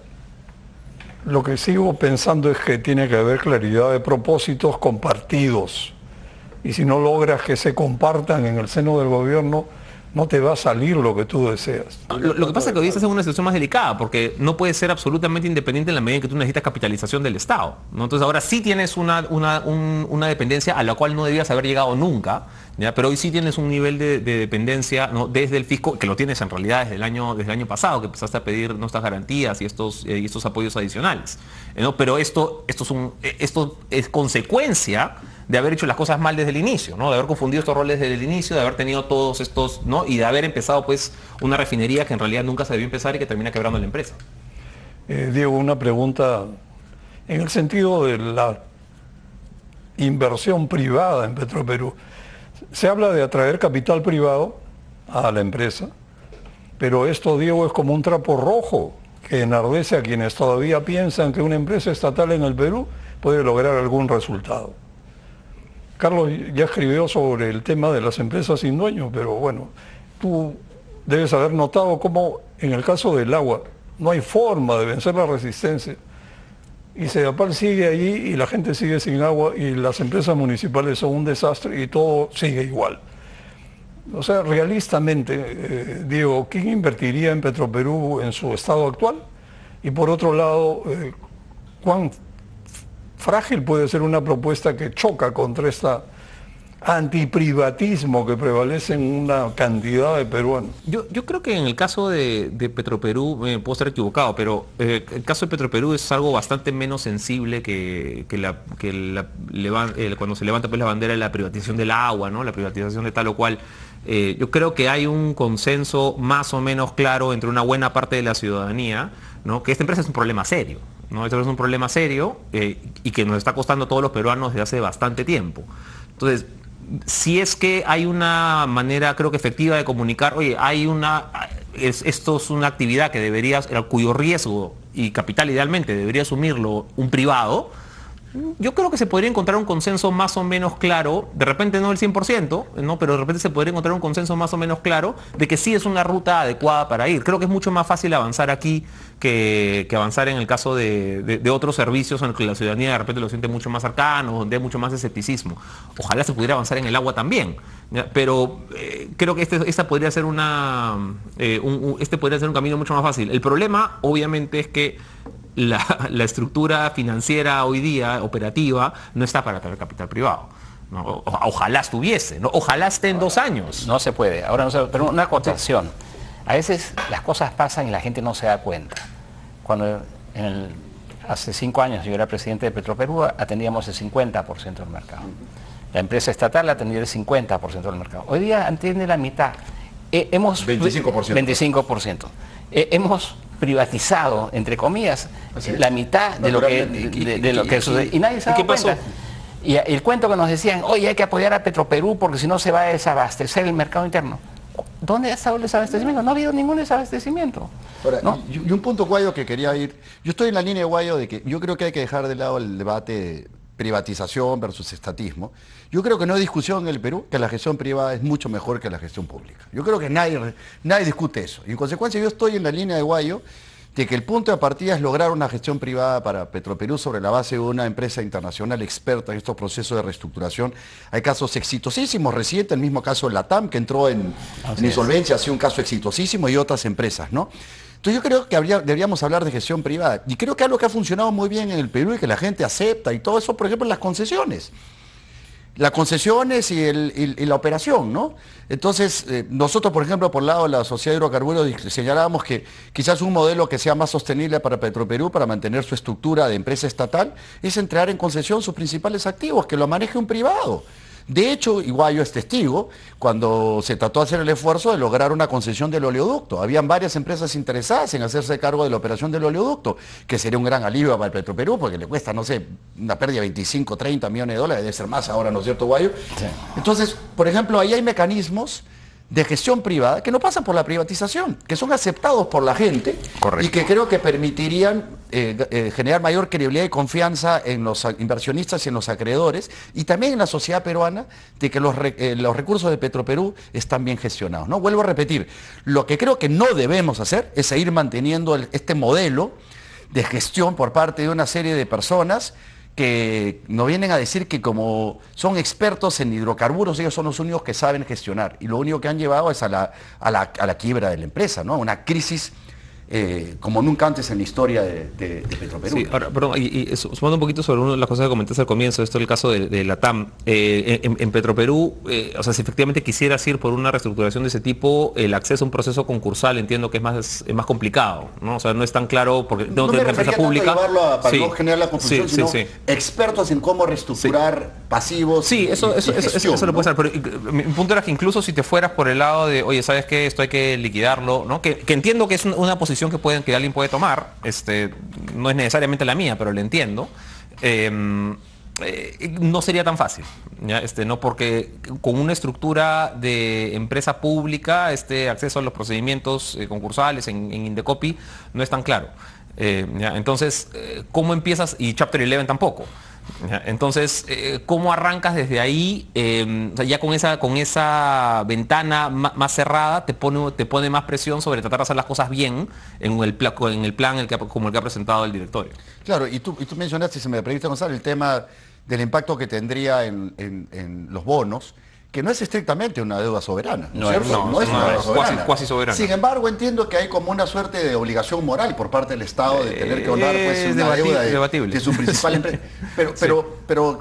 lo que sigo pensando es que tiene que haber claridad de propósitos compartidos. Y si no logras que se compartan en el seno del gobierno, no te va a salir lo que tú deseas. Lo que pasa es que hoy estás en una situación más delicada, porque no puedes ser absolutamente independiente en la medida en que tú necesitas capitalización del Estado, ¿no? Entonces ahora sí tienes una dependencia a la cual no debías haber llegado nunca, ¿ya? Pero hoy sí tienes un nivel de dependencia, ¿no? Desde el fisco, que lo tienes en realidad desde el año pasado, que empezaste a pedir estas garantías y estos apoyos adicionales, ¿no? Pero esto es consecuencia de haber hecho las cosas mal desde el inicio, ¿no? De haber confundido estos roles desde el inicio, de haber tenido todos estos, ¿no? Y de haber empezado pues una refinería que en realidad nunca se debió empezar y que termina quebrando la empresa. Diego, una pregunta en el sentido de la inversión privada en Petroperú. Se habla de atraer capital privado a la empresa, pero esto, Diego, es como un trapo rojo que enardece a quienes todavía piensan que una empresa estatal en el Perú puede lograr algún resultado. Carlos ya escribió sobre el tema de las empresas sin dueño, pero bueno, tú debes haber notado cómo en el caso del agua no hay forma de vencer la resistencia. Y Sedapal sigue allí y la gente sigue sin agua y las empresas municipales son un desastre y todo sigue igual. O sea, realistamente, Diego, ¿quién invertiría en Petroperú en su estado actual? Y por otro lado, ¿cuán frágil puede ser una propuesta que choca contra este antiprivatismo que prevalece en una cantidad de peruanos? Yo creo que en el caso de Petroperú, puedo estar equivocado, pero el caso de Petroperú es algo bastante menos sensible cuando se levanta pues la bandera de la privatización del agua, ¿no? La privatización de tal o cual. Yo creo que hay un consenso más o menos claro entre una buena parte de la ciudadanía, ¿no? Que esta empresa es un problema serio, ¿no? Esto es un problema serio y que nos está costando a todos los peruanos desde hace bastante tiempo. Entonces, si es que hay una manera, creo que efectiva de comunicar, oye, esto es una actividad cuyo riesgo y capital idealmente debería asumirlo un privado, yo creo que se podría encontrar un consenso más o menos claro, de repente no el 100%, ¿no? Pero de repente se podría encontrar un consenso más o menos claro de que sí es una ruta adecuada para ir. Creo que es mucho más fácil avanzar aquí que avanzar en el caso de otros servicios en los que la ciudadanía de repente lo siente mucho más cercano, donde hay mucho más escepticismo. Ojalá se pudiera avanzar en el agua también, ¿ya? Pero creo que este podría ser un camino mucho más fácil. El problema, obviamente, es que la estructura financiera hoy día, operativa, no está para traer capital privado, ¿no? Ojalá estuviese, ¿no? Ojalá esté en 2 años. No se puede, ahora no se puede, pero una acotación. A veces las cosas pasan y la gente no se da cuenta. Cuando hace 5 años yo era presidente de Petroperú, atendíamos el 50% del mercado. La empresa estatal atendía el 50% del mercado. Hoy día atiende la mitad. 25%. Hemos privatizado, entre comillas, la mitad de lo que sucede. Y nadie se ha dado cuenta. Y el cuento que nos decían, oye, hay que apoyar a Petroperú porque si no se va a desabastecer el mercado interno. ¿Dónde ha estado el desabastecimiento? No ha habido ningún desabastecimiento. Ahora, ¿no? y un punto, Guayo, que quería ir. Yo estoy en la línea de Guayo de que yo creo que hay que dejar de lado el debate de privatización versus estatismo. Yo creo que no hay discusión en el Perú que la gestión privada es mucho mejor que la gestión pública. Yo creo que nadie discute eso. Y en consecuencia yo estoy en la línea de Guayo de que el punto de partida es lograr una gestión privada para Petroperú sobre la base de una empresa internacional experta en estos procesos de reestructuración. Hay casos exitosísimos, reciente, el mismo caso de Latam, que entró en insolvencia, ha sido un caso exitosísimo, y otras empresas, ¿no? Entonces yo creo que deberíamos hablar de gestión privada. Y creo que algo que ha funcionado muy bien en el Perú y que la gente acepta y todo eso, por ejemplo, las concesiones. Las concesiones y la operación, ¿no? Entonces, nosotros, por ejemplo, por el lado de la Sociedad de Hidrocarburos, señalábamos que quizás un modelo que sea más sostenible para Petroperú, para mantener su estructura de empresa estatal, es entregar en concesión sus principales activos, que lo maneje un privado. De hecho, Guayo es testigo, cuando se trató de hacer el esfuerzo de lograr una concesión del oleoducto. Habían varias empresas interesadas en hacerse cargo de la operación del oleoducto, que sería un gran alivio para el Petroperú, porque le cuesta, no sé, una pérdida de 25, 30 millones de dólares, debe ser más ahora, ¿no es cierto, Guayo? Sí. Entonces, por ejemplo, ahí hay mecanismos de gestión privada que no pasan por la privatización, que son aceptados por la gente. Correcto. Y que creo que permitirían generar mayor credibilidad y confianza en los inversionistas y en los acreedores, y también en la sociedad peruana, de que los recursos de Petroperú están bien gestionados, ¿no? Vuelvo a repetir, lo que creo que no debemos hacer es seguir manteniendo este modelo de gestión por parte de una serie de personas que nos vienen a decir que como son expertos en hidrocarburos, ellos son los únicos que saben gestionar. Y lo único que han llevado es a la quiebra de la empresa, ¿no? Una crisis como nunca antes en la historia de Petroperú. Sí, ahora, perdón, y sumando un poquito sobre una de las cosas que comentaste al comienzo, esto es el caso de la TAM. En Petroperú, o sea, si efectivamente quisieras ir por una reestructuración de ese tipo, el acceso a un proceso concursal entiendo que es más complicado, ¿no? O sea, no es tan claro porque no me refería tanto a llevarlo para sí, no generar la confusión, sí, sino sí. expertos en cómo reestructurar pasivos. Sí, eso lo puede ser, pero mi punto era que incluso si te fueras por el lado de, oye, ¿sabes qué? Esto hay que liquidarlo, ¿no? Que entiendo que es una posición que alguien puede tomar, no es necesariamente la mía, pero la entiendo. No sería tan fácil, ¿ya? No, porque con una estructura de empresa pública, acceso a los procedimientos concursales en Indecopi no es tan claro. ¿Ya? Entonces, ¿cómo empiezas? Y Chapter 11 tampoco. ¿Ya? Entonces, ¿cómo arrancas desde ahí? O sea, ya con esa ventana más cerrada te pone más presión sobre tratar de hacer las cosas bien en el plan como el que ha presentado el directorio. Claro, y tú mencionaste, si me permite, Gonzalo, el tema del impacto que tendría en los bonos, que no es estrictamente una deuda soberana, ¿no es cierto? No es una deuda soberana. Cuasi soberana. Sin embargo, entiendo que hay como una suerte de obligación moral por parte del Estado de tener que honrar pues, una deuda de su principal empresa. Pero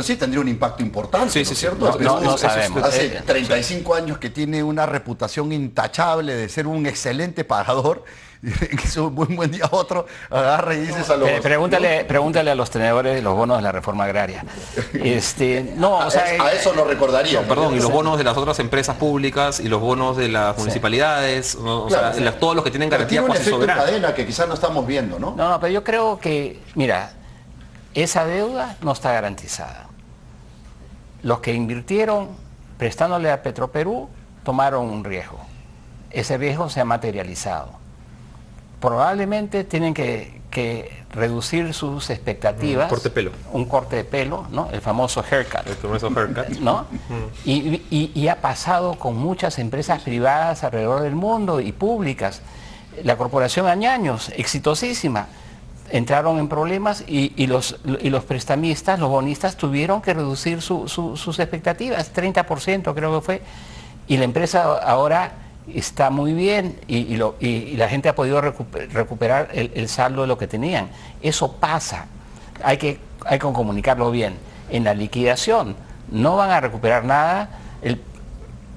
sí tendría un impacto importante, Sí, ¿no sí, es sí. cierto? No sabemos. Hace 35 años que tiene una reputación intachable de ser un excelente pagador. Que un buen día a otro agarra y dices a los... Pregúntale a los tenedores de los bonos de la reforma agraria. A eso lo recordaría. Perdón, y los bonos de las otras empresas públicas y los bonos de las municipalidades, ¿no? Claro, todos los que tienen garantía tiene un cuasi efecto en soberana. cadena que quizás no estamos viendo, ¿no? No, pero yo creo que, mira, esa deuda no está garantizada. Los que invirtieron prestándole a Petroperú tomaron un riesgo. Ese riesgo se ha materializado. Probablemente tienen que reducir sus expectativas. Un corte de pelo, ¿no? El famoso haircut. El famoso haircut. ¿No? Y ha pasado con muchas empresas privadas alrededor del mundo y públicas. La corporación Añaños, exitosísima, entraron en problemas y los prestamistas, los bonistas, tuvieron que reducir sus expectativas, 30% creo que fue, y la empresa ahora está muy bien y la gente ha podido recuperar el saldo de lo que tenían. Eso pasa, hay que comunicarlo bien. En la liquidación no van a recuperar nada,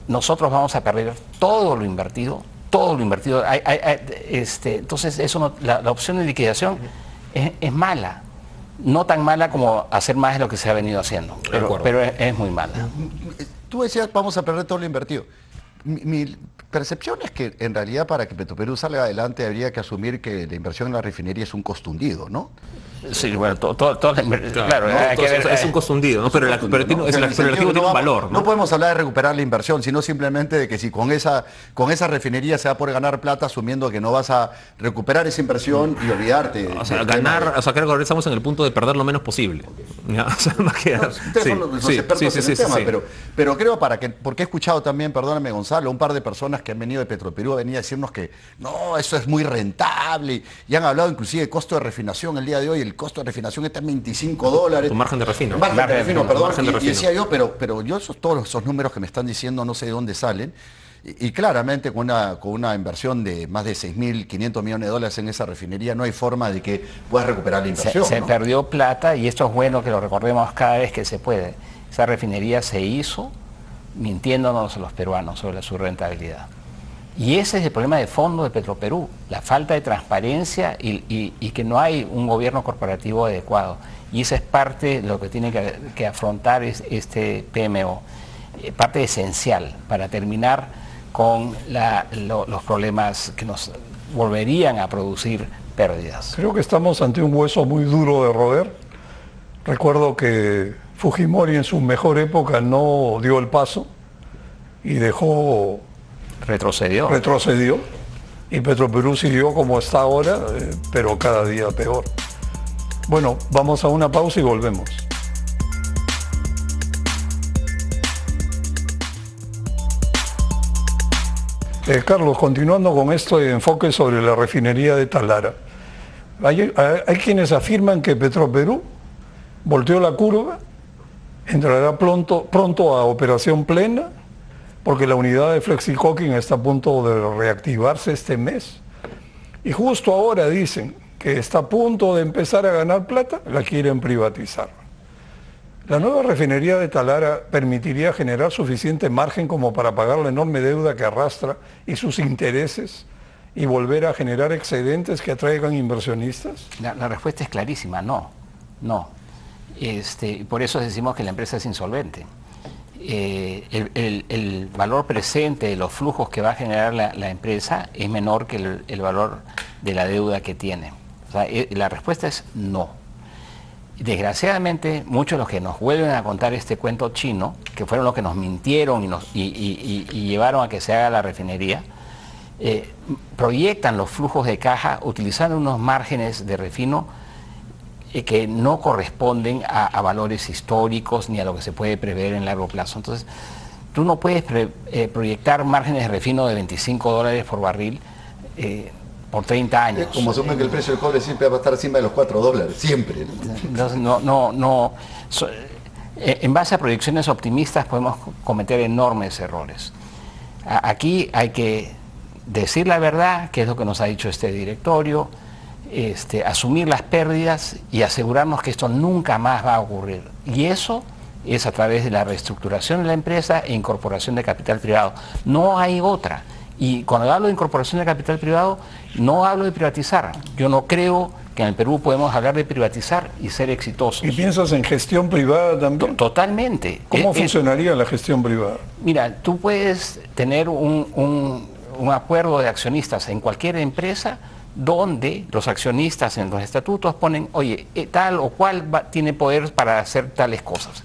nosotros vamos a perder todo lo invertido. Entonces eso no, la opción de liquidación es mala, no tan mala como hacer más de lo que se ha venido haciendo, pero es muy mala. Tú decías, vamos a perder todo lo invertido. Mi percepción es que en realidad para que Petroperú salga adelante habría que asumir que la inversión en la refinería es un costo hundido, ¿no? Sí, bueno, claro, ¿no? Es un costo hundido, ¿no? Pero el activo tiene un valor, ¿no? No podemos hablar de recuperar la inversión, sino simplemente de que si con esa refinería se va a poder ganar plata, asumiendo que no vas a recuperar esa inversión y olvidarte. O sea, creo que ahora estamos en el punto de perder lo menos posible. ¿Ya? O sea, ustedes son los expertos en el tema, pero creo porque he escuchado también, perdóname Gonzalo, un par de personas que han venido de Petroperú a venir a decirnos que no, eso es muy rentable, y han hablado inclusive de costo de refinación el día de hoy. El costo de refinación está en $25. Tu margen de refino. Margen de refino, perdón. Y decía yo, pero yo todos esos números que me están diciendo no sé de dónde salen. Y claramente con una inversión de más de $6.500 millones en esa refinería no hay forma de que puedas recuperar la inversión. Se perdió plata y esto es bueno que lo recordemos cada vez que se puede. Esa refinería se hizo mintiéndonos a los peruanos sobre su rentabilidad. Y ese es el problema de fondo de Petroperú, la falta de transparencia y que no hay un gobierno corporativo adecuado. Y esa es parte de lo que tiene que afrontar este PMO, parte esencial para terminar con los problemas que nos volverían a producir pérdidas. Creo que estamos ante un hueso muy duro de roer. Recuerdo que Fujimori en su mejor época no dio el paso y dejó... Retrocedió y Petroperú siguió como está ahora, pero cada día peor. Bueno, vamos a una pausa y volvemos. Carlos, continuando con este enfoque sobre la refinería de Talara, hay quienes afirman que Petroperú volteó la curva, entrará pronto a operación plena, porque la unidad de Flexicoking está a punto de reactivarse este mes. Y justo ahora dicen que está a punto de empezar a ganar plata, la quieren privatizar. La nueva refinería de Talara permitiría generar suficiente margen como para pagar la enorme deuda que arrastra y sus intereses y volver a generar excedentes que atraigan inversionistas. La respuesta es clarísima, no. Por eso decimos que la empresa es insolvente. El valor presente de los flujos que va a generar la empresa es menor que el valor de la deuda que tiene. O sea, la respuesta es no. Desgraciadamente, muchos de los que nos vuelven a contar este cuento chino, que fueron los que nos mintieron y llevaron a que se haga la refinería, proyectan los flujos de caja utilizando unos márgenes de refino que no corresponden a valores históricos ni a lo que se puede prever en largo plazo. Entonces, tú no puedes proyectar márgenes de refino de $25 por barril por 30 años. Como asumen que el precio del cobre siempre va a estar encima de los $4, siempre. Entonces, en base a proyecciones optimistas podemos cometer enormes errores. Aquí hay que decir la verdad, que es lo que nos ha dicho este directorio, asumir las pérdidas y asegurarnos que esto nunca más va a ocurrir. Y eso es a través de la reestructuración de la empresa e incorporación de capital privado. No hay otra. Y cuando hablo de incorporación de capital privado, no hablo de privatizar. Yo no creo que en el Perú podemos hablar de privatizar y ser exitosos. ¿Y piensas en gestión privada también? Totalmente. ¿Cómo funcionaría la gestión privada? Mira, tú puedes tener un acuerdo de accionistas en cualquier empresa donde los accionistas en los estatutos ponen, oye, tal o cual tiene poder para hacer tales cosas.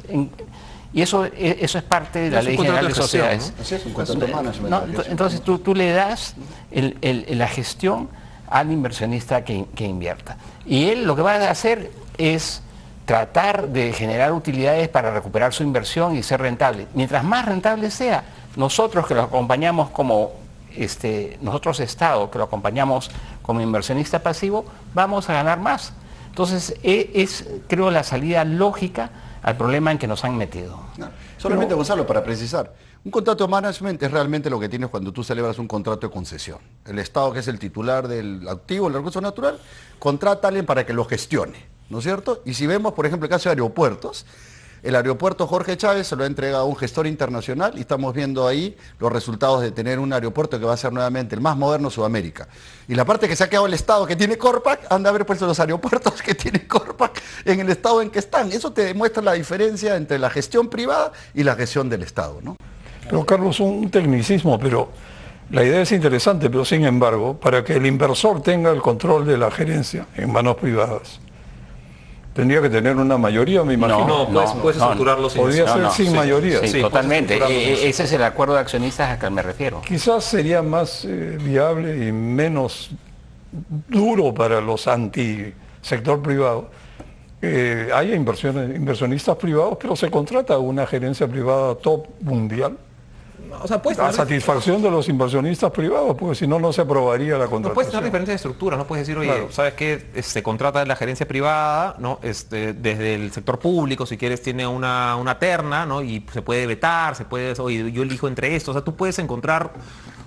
Y eso es parte de la Ley General de Sociedades. ¿No? Así es, un contrato de management. Entonces tú le das la gestión al inversionista que invierta. Y él lo que va a hacer es tratar de generar utilidades para recuperar su inversión y ser rentable. Mientras más rentable sea, nosotros que lo acompañamos nosotros Estado, que lo acompañamos como inversionista pasivo, vamos a ganar más. Entonces creo la salida lógica al problema en que nos han metido. No, solamente, Gonzalo, para precisar, un contrato de management es realmente lo que tienes cuando tú celebras un contrato de concesión. El Estado, que es el titular del activo, el recurso natural, contrata a alguien para que lo gestione, ¿no es cierto? Y si vemos, por ejemplo, el caso de aeropuertos, el aeropuerto Jorge Chávez se lo ha entregado a un gestor internacional y estamos viendo ahí los resultados de tener un aeropuerto que va a ser nuevamente el más moderno de Sudamérica. Y la parte que se ha quedado el Estado que tiene Corpac, anda a haber puesto los aeropuertos que tiene Corpac en el estado en que están. Eso te demuestra la diferencia entre la gestión privada y la gestión del Estado, ¿no? Pero Carlos, un tecnicismo, pero la idea es interesante, pero sin embargo, para que el inversor tenga el control de la gerencia en manos privadas, tendría que tener una mayoría, me imagino. Puedes estructurarlo sin podría ser sin mayoría. Sí, totalmente. Ese es el acuerdo de accionistas al que me refiero. Quizás sería más viable y menos duro para los anti-sector privado. Hay inversionistas privados, pero se contrata una gerencia privada top mundial. O sea, la satisfacción de los inversionistas privados, porque si no, no se aprobaría la contratación. No puedes tener diferentes estructuras, no puedes decir, oye, claro, ¿sabes qué? Se contrata de la gerencia privada, ¿no? Desde el sector público, si quieres, tiene una terna, ¿no? Y se puede vetar, oye, yo elijo entre estos. O sea, tú puedes encontrar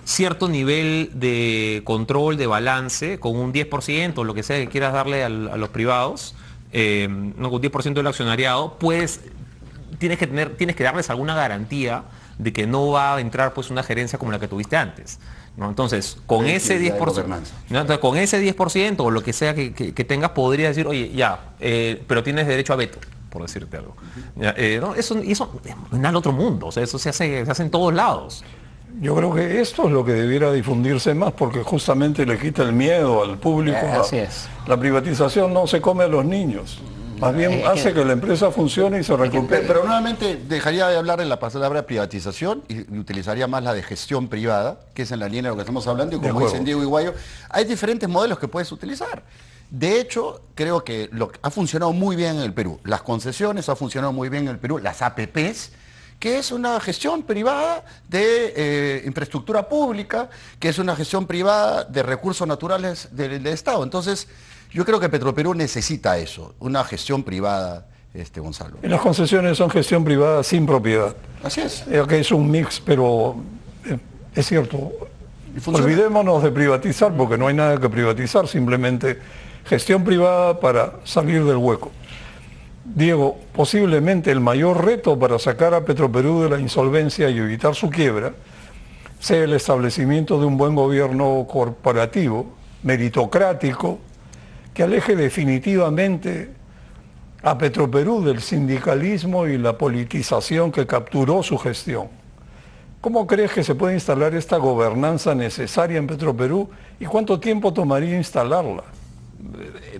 cierto nivel de control, de balance, con un 10%, lo que sea que quieras darle a los privados, no, con 10% del accionariado, tienes que darles alguna garantía de que no va a entrar pues una gerencia como la que tuviste antes, ¿no? Entonces, con ese 10%, ¿no? Entonces, con ese 10% o lo que sea que tengas, podría decir, oye, ya, pero tienes derecho a veto, por decirte algo. ¿No? Eso en el otro mundo, o sea, eso se hace en todos lados. Yo creo que esto es lo que debiera difundirse más, porque justamente le quita el miedo al público. Así es. La privatización no se come a los niños. Más bien hace que la empresa funcione y se recupere. Pero nuevamente dejaría de hablar en la palabra privatización y utilizaría más la de gestión privada, que es en la línea de lo que estamos hablando, y como dicen Diego Iguayo, hay diferentes modelos que puedes utilizar. De hecho, creo que ha funcionado muy bien en el Perú. Las concesiones ha funcionado muy bien en el Perú, las APPs, que es una gestión privada de infraestructura pública, que es una gestión privada de recursos naturales del Estado. Entonces, yo creo que Petroperú necesita eso, una gestión privada Gonzalo. Las concesiones son gestión privada sin propiedad. Así es. Que es un mix, pero es cierto. Olvidémonos de privatizar, porque no hay nada que privatizar, simplemente gestión privada para salir del hueco. Diego, posiblemente el mayor reto para sacar a Petroperú de la insolvencia y evitar su quiebra sea el establecimiento de un buen gobierno corporativo, meritocrático, que aleje definitivamente a Petroperú del sindicalismo y la politización que capturó su gestión. ¿Cómo crees que se puede instalar esta gobernanza necesaria en Petroperú y cuánto tiempo tomaría instalarla?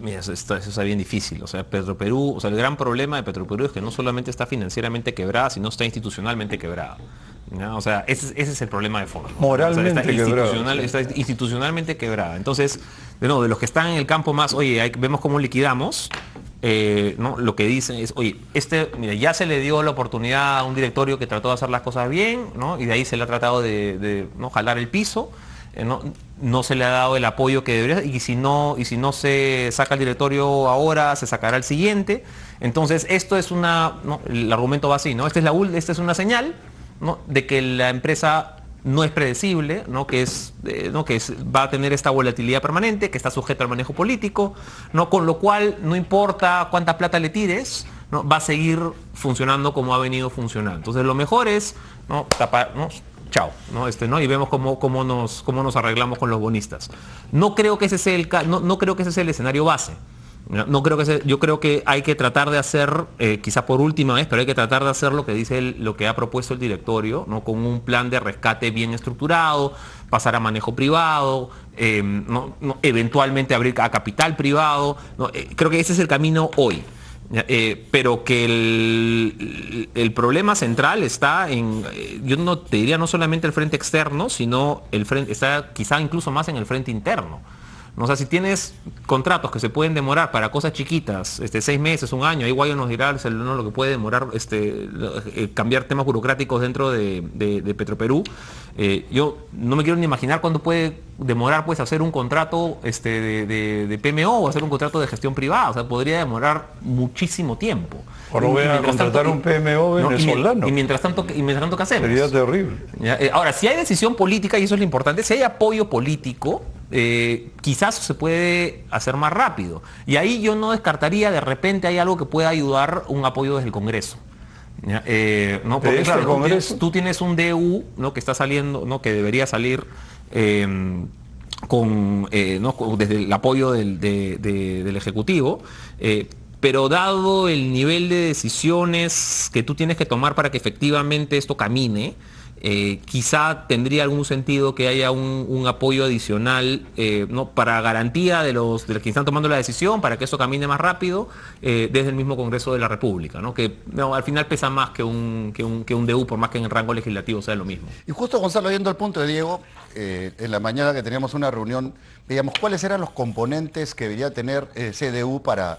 Mira, eso está bien difícil. O sea, Petroperú, o sea, el gran problema de Petroperú es que no solamente está financieramente quebrada, sino está institucionalmente quebrada. ¿No? O sea, ese es el problema de fondo. Moralmente, o sea, está institucionalmente quebrada. Entonces, de los que están en el campo más, oye, vemos cómo liquidamos, ¿no? Lo que dicen es, oye, mira, ya se le dio la oportunidad a un directorio que trató de hacer las cosas bien, ¿no? Y de ahí se le ha tratado de ¿no? jalar el piso. No se le ha dado el apoyo que debería, y si no se saca el directorio ahora, se sacará el siguiente. Entonces, esto es el argumento va así, ¿no? Esta es una señal, ¿no? de que la empresa no es predecible, ¿no? que va a tener esta volatilidad permanente, que está sujeta al manejo político, ¿no? Con lo cual no importa cuánta plata le tires, ¿no? va a seguir funcionando como ha venido funcionando. Entonces lo mejor es, ¿no? tapar, ¿no? Chao, ¿no? Y vemos cómo nos arreglamos con los bonistas. No creo que ese sea el escenario base. Yo creo que hay que tratar de hacer, quizá por última vez, pero hay que tratar de hacer lo que ha propuesto el directorio, ¿no? Con un plan de rescate bien estructurado, pasar a manejo privado, eventualmente abrir a capital privado. Creo que ese es el camino hoy. Pero que el problema central está yo no te diría no solamente el frente externo, sino está quizá incluso más en el frente interno. O sea, si tienes contratos que se pueden demorar para cosas chiquitas, 6 meses, un año, ahí Guayo nos dirá lo que puede demorar cambiar temas burocráticos dentro de Petroperú. Yo no me quiero ni imaginar cuándo puede demorar pues hacer un contrato de PMO o hacer un contrato de gestión privada. O sea, podría demorar muchísimo tiempo. Ahora voy a contratar un PMO venezolano. Y mientras tanto, ¿qué hacemos? Sería terrible. Ahora, si hay decisión política, y eso es lo importante, si hay apoyo político, quizás se puede hacer más rápido. Y ahí yo no descartaría, de repente hay algo que pueda ayudar, un apoyo desde el Congreso. ¿No? Porque claro, tú tienes un DU, ¿no? que está saliendo, ¿no? que debería salir desde el apoyo del Ejecutivo, pero dado el nivel de decisiones que tú tienes que tomar para que efectivamente esto camine, quizá tendría algún sentido que haya un apoyo adicional, ¿no? para garantía de los que están tomando la decisión, para que eso camine más rápido, desde el mismo Congreso de la República, ¿no? que al final pesa más que un DU, por más que en el rango legislativo sea lo mismo. Y justo, Gonzalo, viendo el punto de Diego, en la mañana que teníamos una reunión, veíamos cuáles eran los componentes que debería tener ese DU para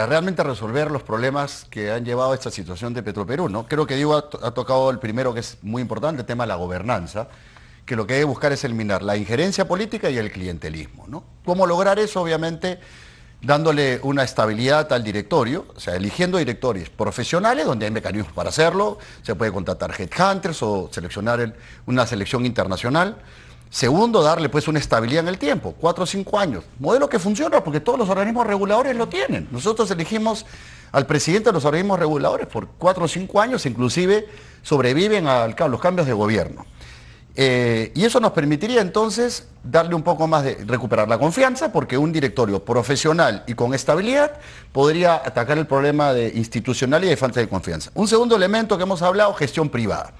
realmente resolver los problemas que han llevado a esta situación de Petroperú, ¿no? Creo que Diego ha tocado el primero, que es muy importante, el tema de la gobernanza, que lo que debe buscar es eliminar la injerencia política y el clientelismo, ¿no? ¿Cómo lograr eso? Obviamente, dándole una estabilidad al directorio, o sea, eligiendo directores profesionales, donde hay mecanismos para hacerlo, se puede contratar headhunters o seleccionar una selección internacional. Segundo, darle pues una estabilidad en el tiempo, 4 o 5 años. Modelo que funciona porque todos los organismos reguladores lo tienen. Nosotros elegimos al presidente de los organismos reguladores por 4 o 5 años, inclusive sobreviven a los cambios de gobierno. Y eso nos permitiría entonces darle un poco más de recuperar la confianza, porque un directorio profesional y con estabilidad podría atacar el problema de institucional y de falta de confianza. Un segundo elemento que hemos hablado, gestión privada.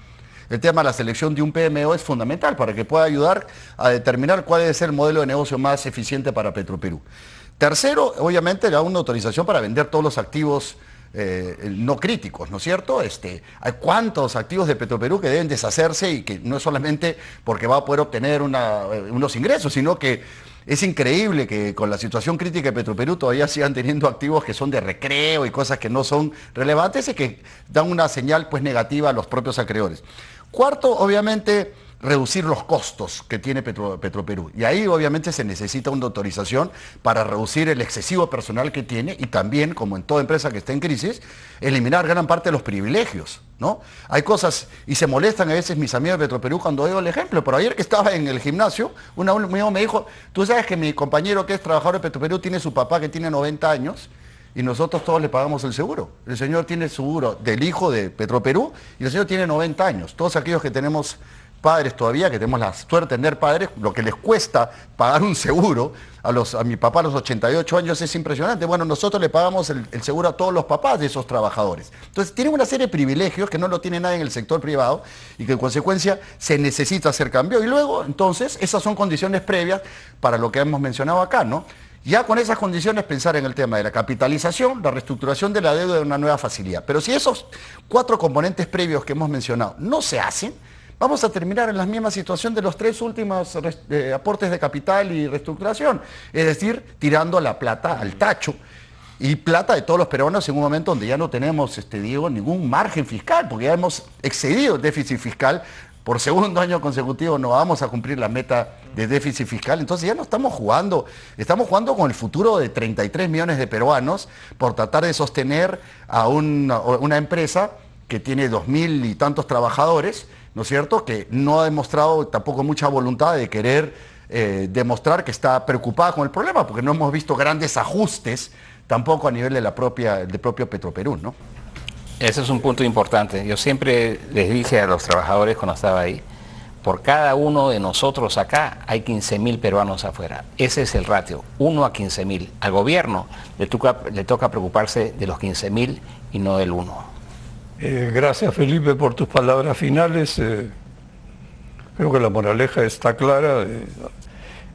El tema de la selección de un PMO es fundamental para que pueda ayudar a determinar cuál debe ser el modelo de negocio más eficiente para Petroperú. Tercero, obviamente, le da una autorización para vender todos los activos no críticos, ¿no es cierto? Hay cuantos activos de Petroperú que deben deshacerse y que no es solamente porque va a poder obtener unos ingresos, sino que es increíble que con la situación crítica de Petroperú todavía sigan teniendo activos que son de recreo y cosas que no son relevantes y que dan una señal pues negativa a los propios acreedores. Cuarto, obviamente, reducir los costos que tiene Petroperú. Y ahí obviamente se necesita una autorización para reducir el excesivo personal que tiene y también, como en toda empresa que esté en crisis, eliminar gran parte de los privilegios, ¿no? Hay cosas, y se molestan a veces mis amigos de Petroperú cuando doy el ejemplo, pero ayer que estaba en el gimnasio, un amigo me dijo, tú sabes que mi compañero que es trabajador de Petroperú tiene su papá que tiene 90 años, y nosotros todos le pagamos el seguro. El señor tiene el seguro del hijo de Petroperú y el señor tiene 90 años. Todos aquellos que tenemos padres todavía, que tenemos la suerte de tener padres, lo que les cuesta pagar un seguro, a mi papá a los 88 años es impresionante. Bueno, nosotros le pagamos el seguro a todos los papás de esos trabajadores. Entonces tienen una serie de privilegios que no lo tiene nadie en el sector privado y que en consecuencia se necesita hacer cambio. Y luego, entonces, esas son condiciones previas para lo que hemos mencionado acá, ¿no? Ya con esas condiciones pensar en el tema de la capitalización, la reestructuración de la deuda de una nueva facilidad. Pero si esos 4 componentes previos que hemos mencionado no se hacen, vamos a terminar en la misma situación de los 3 últimos aportes de capital y reestructuración. Es decir, tirando la plata al tacho. Y plata de todos los peruanos en un momento donde ya no tenemos, Diego, ningún margen fiscal, porque ya hemos excedido el déficit fiscal. Por segundo año consecutivo no vamos a cumplir la meta de déficit fiscal, entonces ya no estamos jugando con el futuro de 33 millones de peruanos por tratar de sostener a una empresa que tiene 2.000 y tantos trabajadores, ¿no es cierto?, que no ha demostrado tampoco mucha voluntad de querer demostrar que está preocupada con el problema, porque no hemos visto grandes ajustes tampoco a nivel del propio Petroperú, ¿no? Ese es un punto importante. Yo siempre les dije a los trabajadores cuando estaba ahí, por cada uno de nosotros acá hay 15.000 peruanos afuera. Ese es el ratio, 1 a 15.000. Al gobierno le toca preocuparse de los 15.000 y no del 1. Gracias, Felipe, por tus palabras finales. Creo que la moraleja está clara.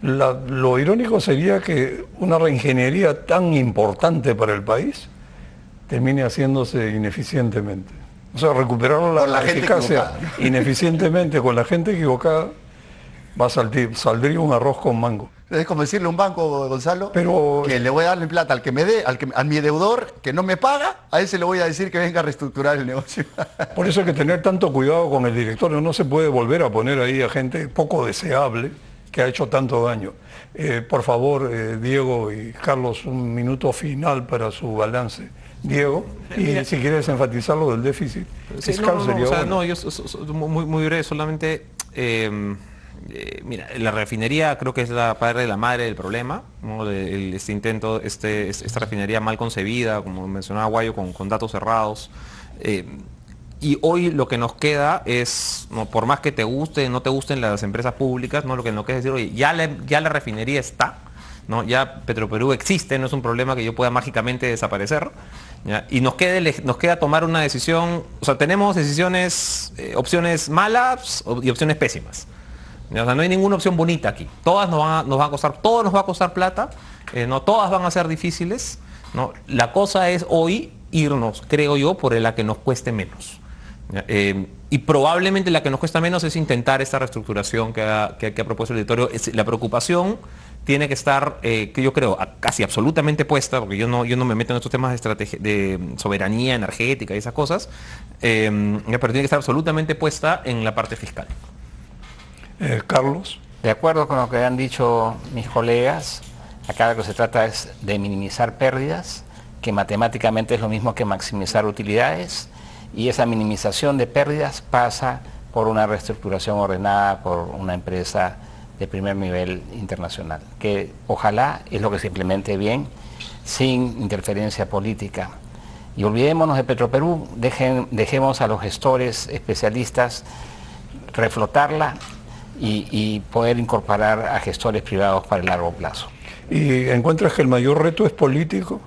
Lo irónico sería que una reingeniería tan importante para el país termine haciéndose ineficientemente. O sea, recuperar la eficacia ineficientemente con la gente equivocada, saldría un arroz con mango. Es como decirle a un banco, Gonzalo, pero que le voy a darle plata al que me dé, a mi deudor que no me paga, a ese le voy a decir que venga a reestructurar el negocio. Por eso hay que tener tanto cuidado con el directorio. No se puede volver a poner ahí a gente poco deseable que ha hecho tanto daño. Por favor, Diego y Carlos, un minuto final para su balance. Diego, y si quieres enfatizar lo del déficit fiscal sería bueno. No, yo muy breve, solamente, mira, la refinería creo que es la padre de la madre del problema, ¿no? Este intento, esta refinería mal concebida, como mencionaba Guayo, con datos cerrados. Y hoy lo que nos queda es, ¿no?, por más que te guste, no te gusten las empresas públicas, ¿no?, lo que nos queda es decir, oye, ya la refinería está, ¿no? Ya Petroperú existe, no es un problema que yo pueda mágicamente desaparecer, ¿ya? Y nos queda tomar una decisión. O sea, tenemos opciones malas y opciones pésimas, ¿ya? O sea, no hay ninguna opción bonita aquí. Todas nos va a costar plata, no todas van a ser difíciles, ¿no? La cosa es hoy irnos, creo yo, por la que nos cueste menos. Y probablemente la que nos cuesta menos es intentar esta reestructuración que ha propuesto el directorio. La preocupación tiene que estar, que yo creo, casi absolutamente puesta, porque yo no me meto en estos temas de estrategia, de soberanía energética y esas cosas, pero tiene que estar absolutamente puesta en la parte fiscal. Carlos. De acuerdo con lo que han dicho mis colegas, acá lo que se trata es de minimizar pérdidas, que matemáticamente es lo mismo que maximizar utilidades, y esa minimización de pérdidas pasa por una reestructuración ordenada por una empresa de primer nivel internacional, que ojalá es lo que se implemente bien, sin interferencia política. Y olvidémonos de Petroperú, dejemos a los gestores especialistas reflotarla y poder incorporar a gestores privados para el largo plazo. ¿Y encuentras que el mayor reto es político?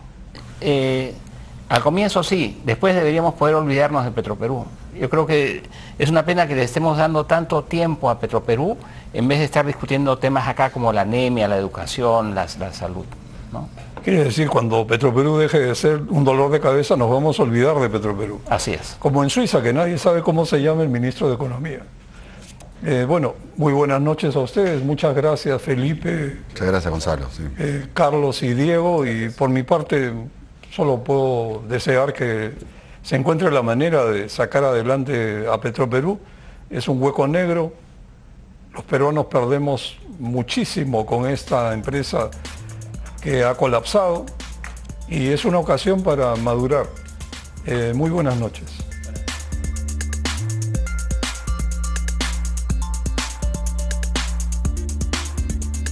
Al comienzo sí, después deberíamos poder olvidarnos de Petroperú. Yo creo que es una pena que le estemos dando tanto tiempo a Petroperú en vez de estar discutiendo temas acá como la anemia, la educación, la salud, ¿no? Quiere decir, cuando Petroperú deje de ser un dolor de cabeza, nos vamos a olvidar de Petroperú. Así es. Como en Suiza, que nadie sabe cómo se llama el ministro de Economía. Bueno, muy buenas noches a ustedes. Muchas gracias, Felipe. Muchas gracias, Gonzalo. Sí. Carlos y Diego. Y por mi parte, solo puedo desear que se encuentre la manera de sacar adelante a Petroperú. Es un hueco negro, Los peruanos perdemos muchísimo con esta empresa que ha colapsado y es una ocasión para madurar. Muy buenas noches.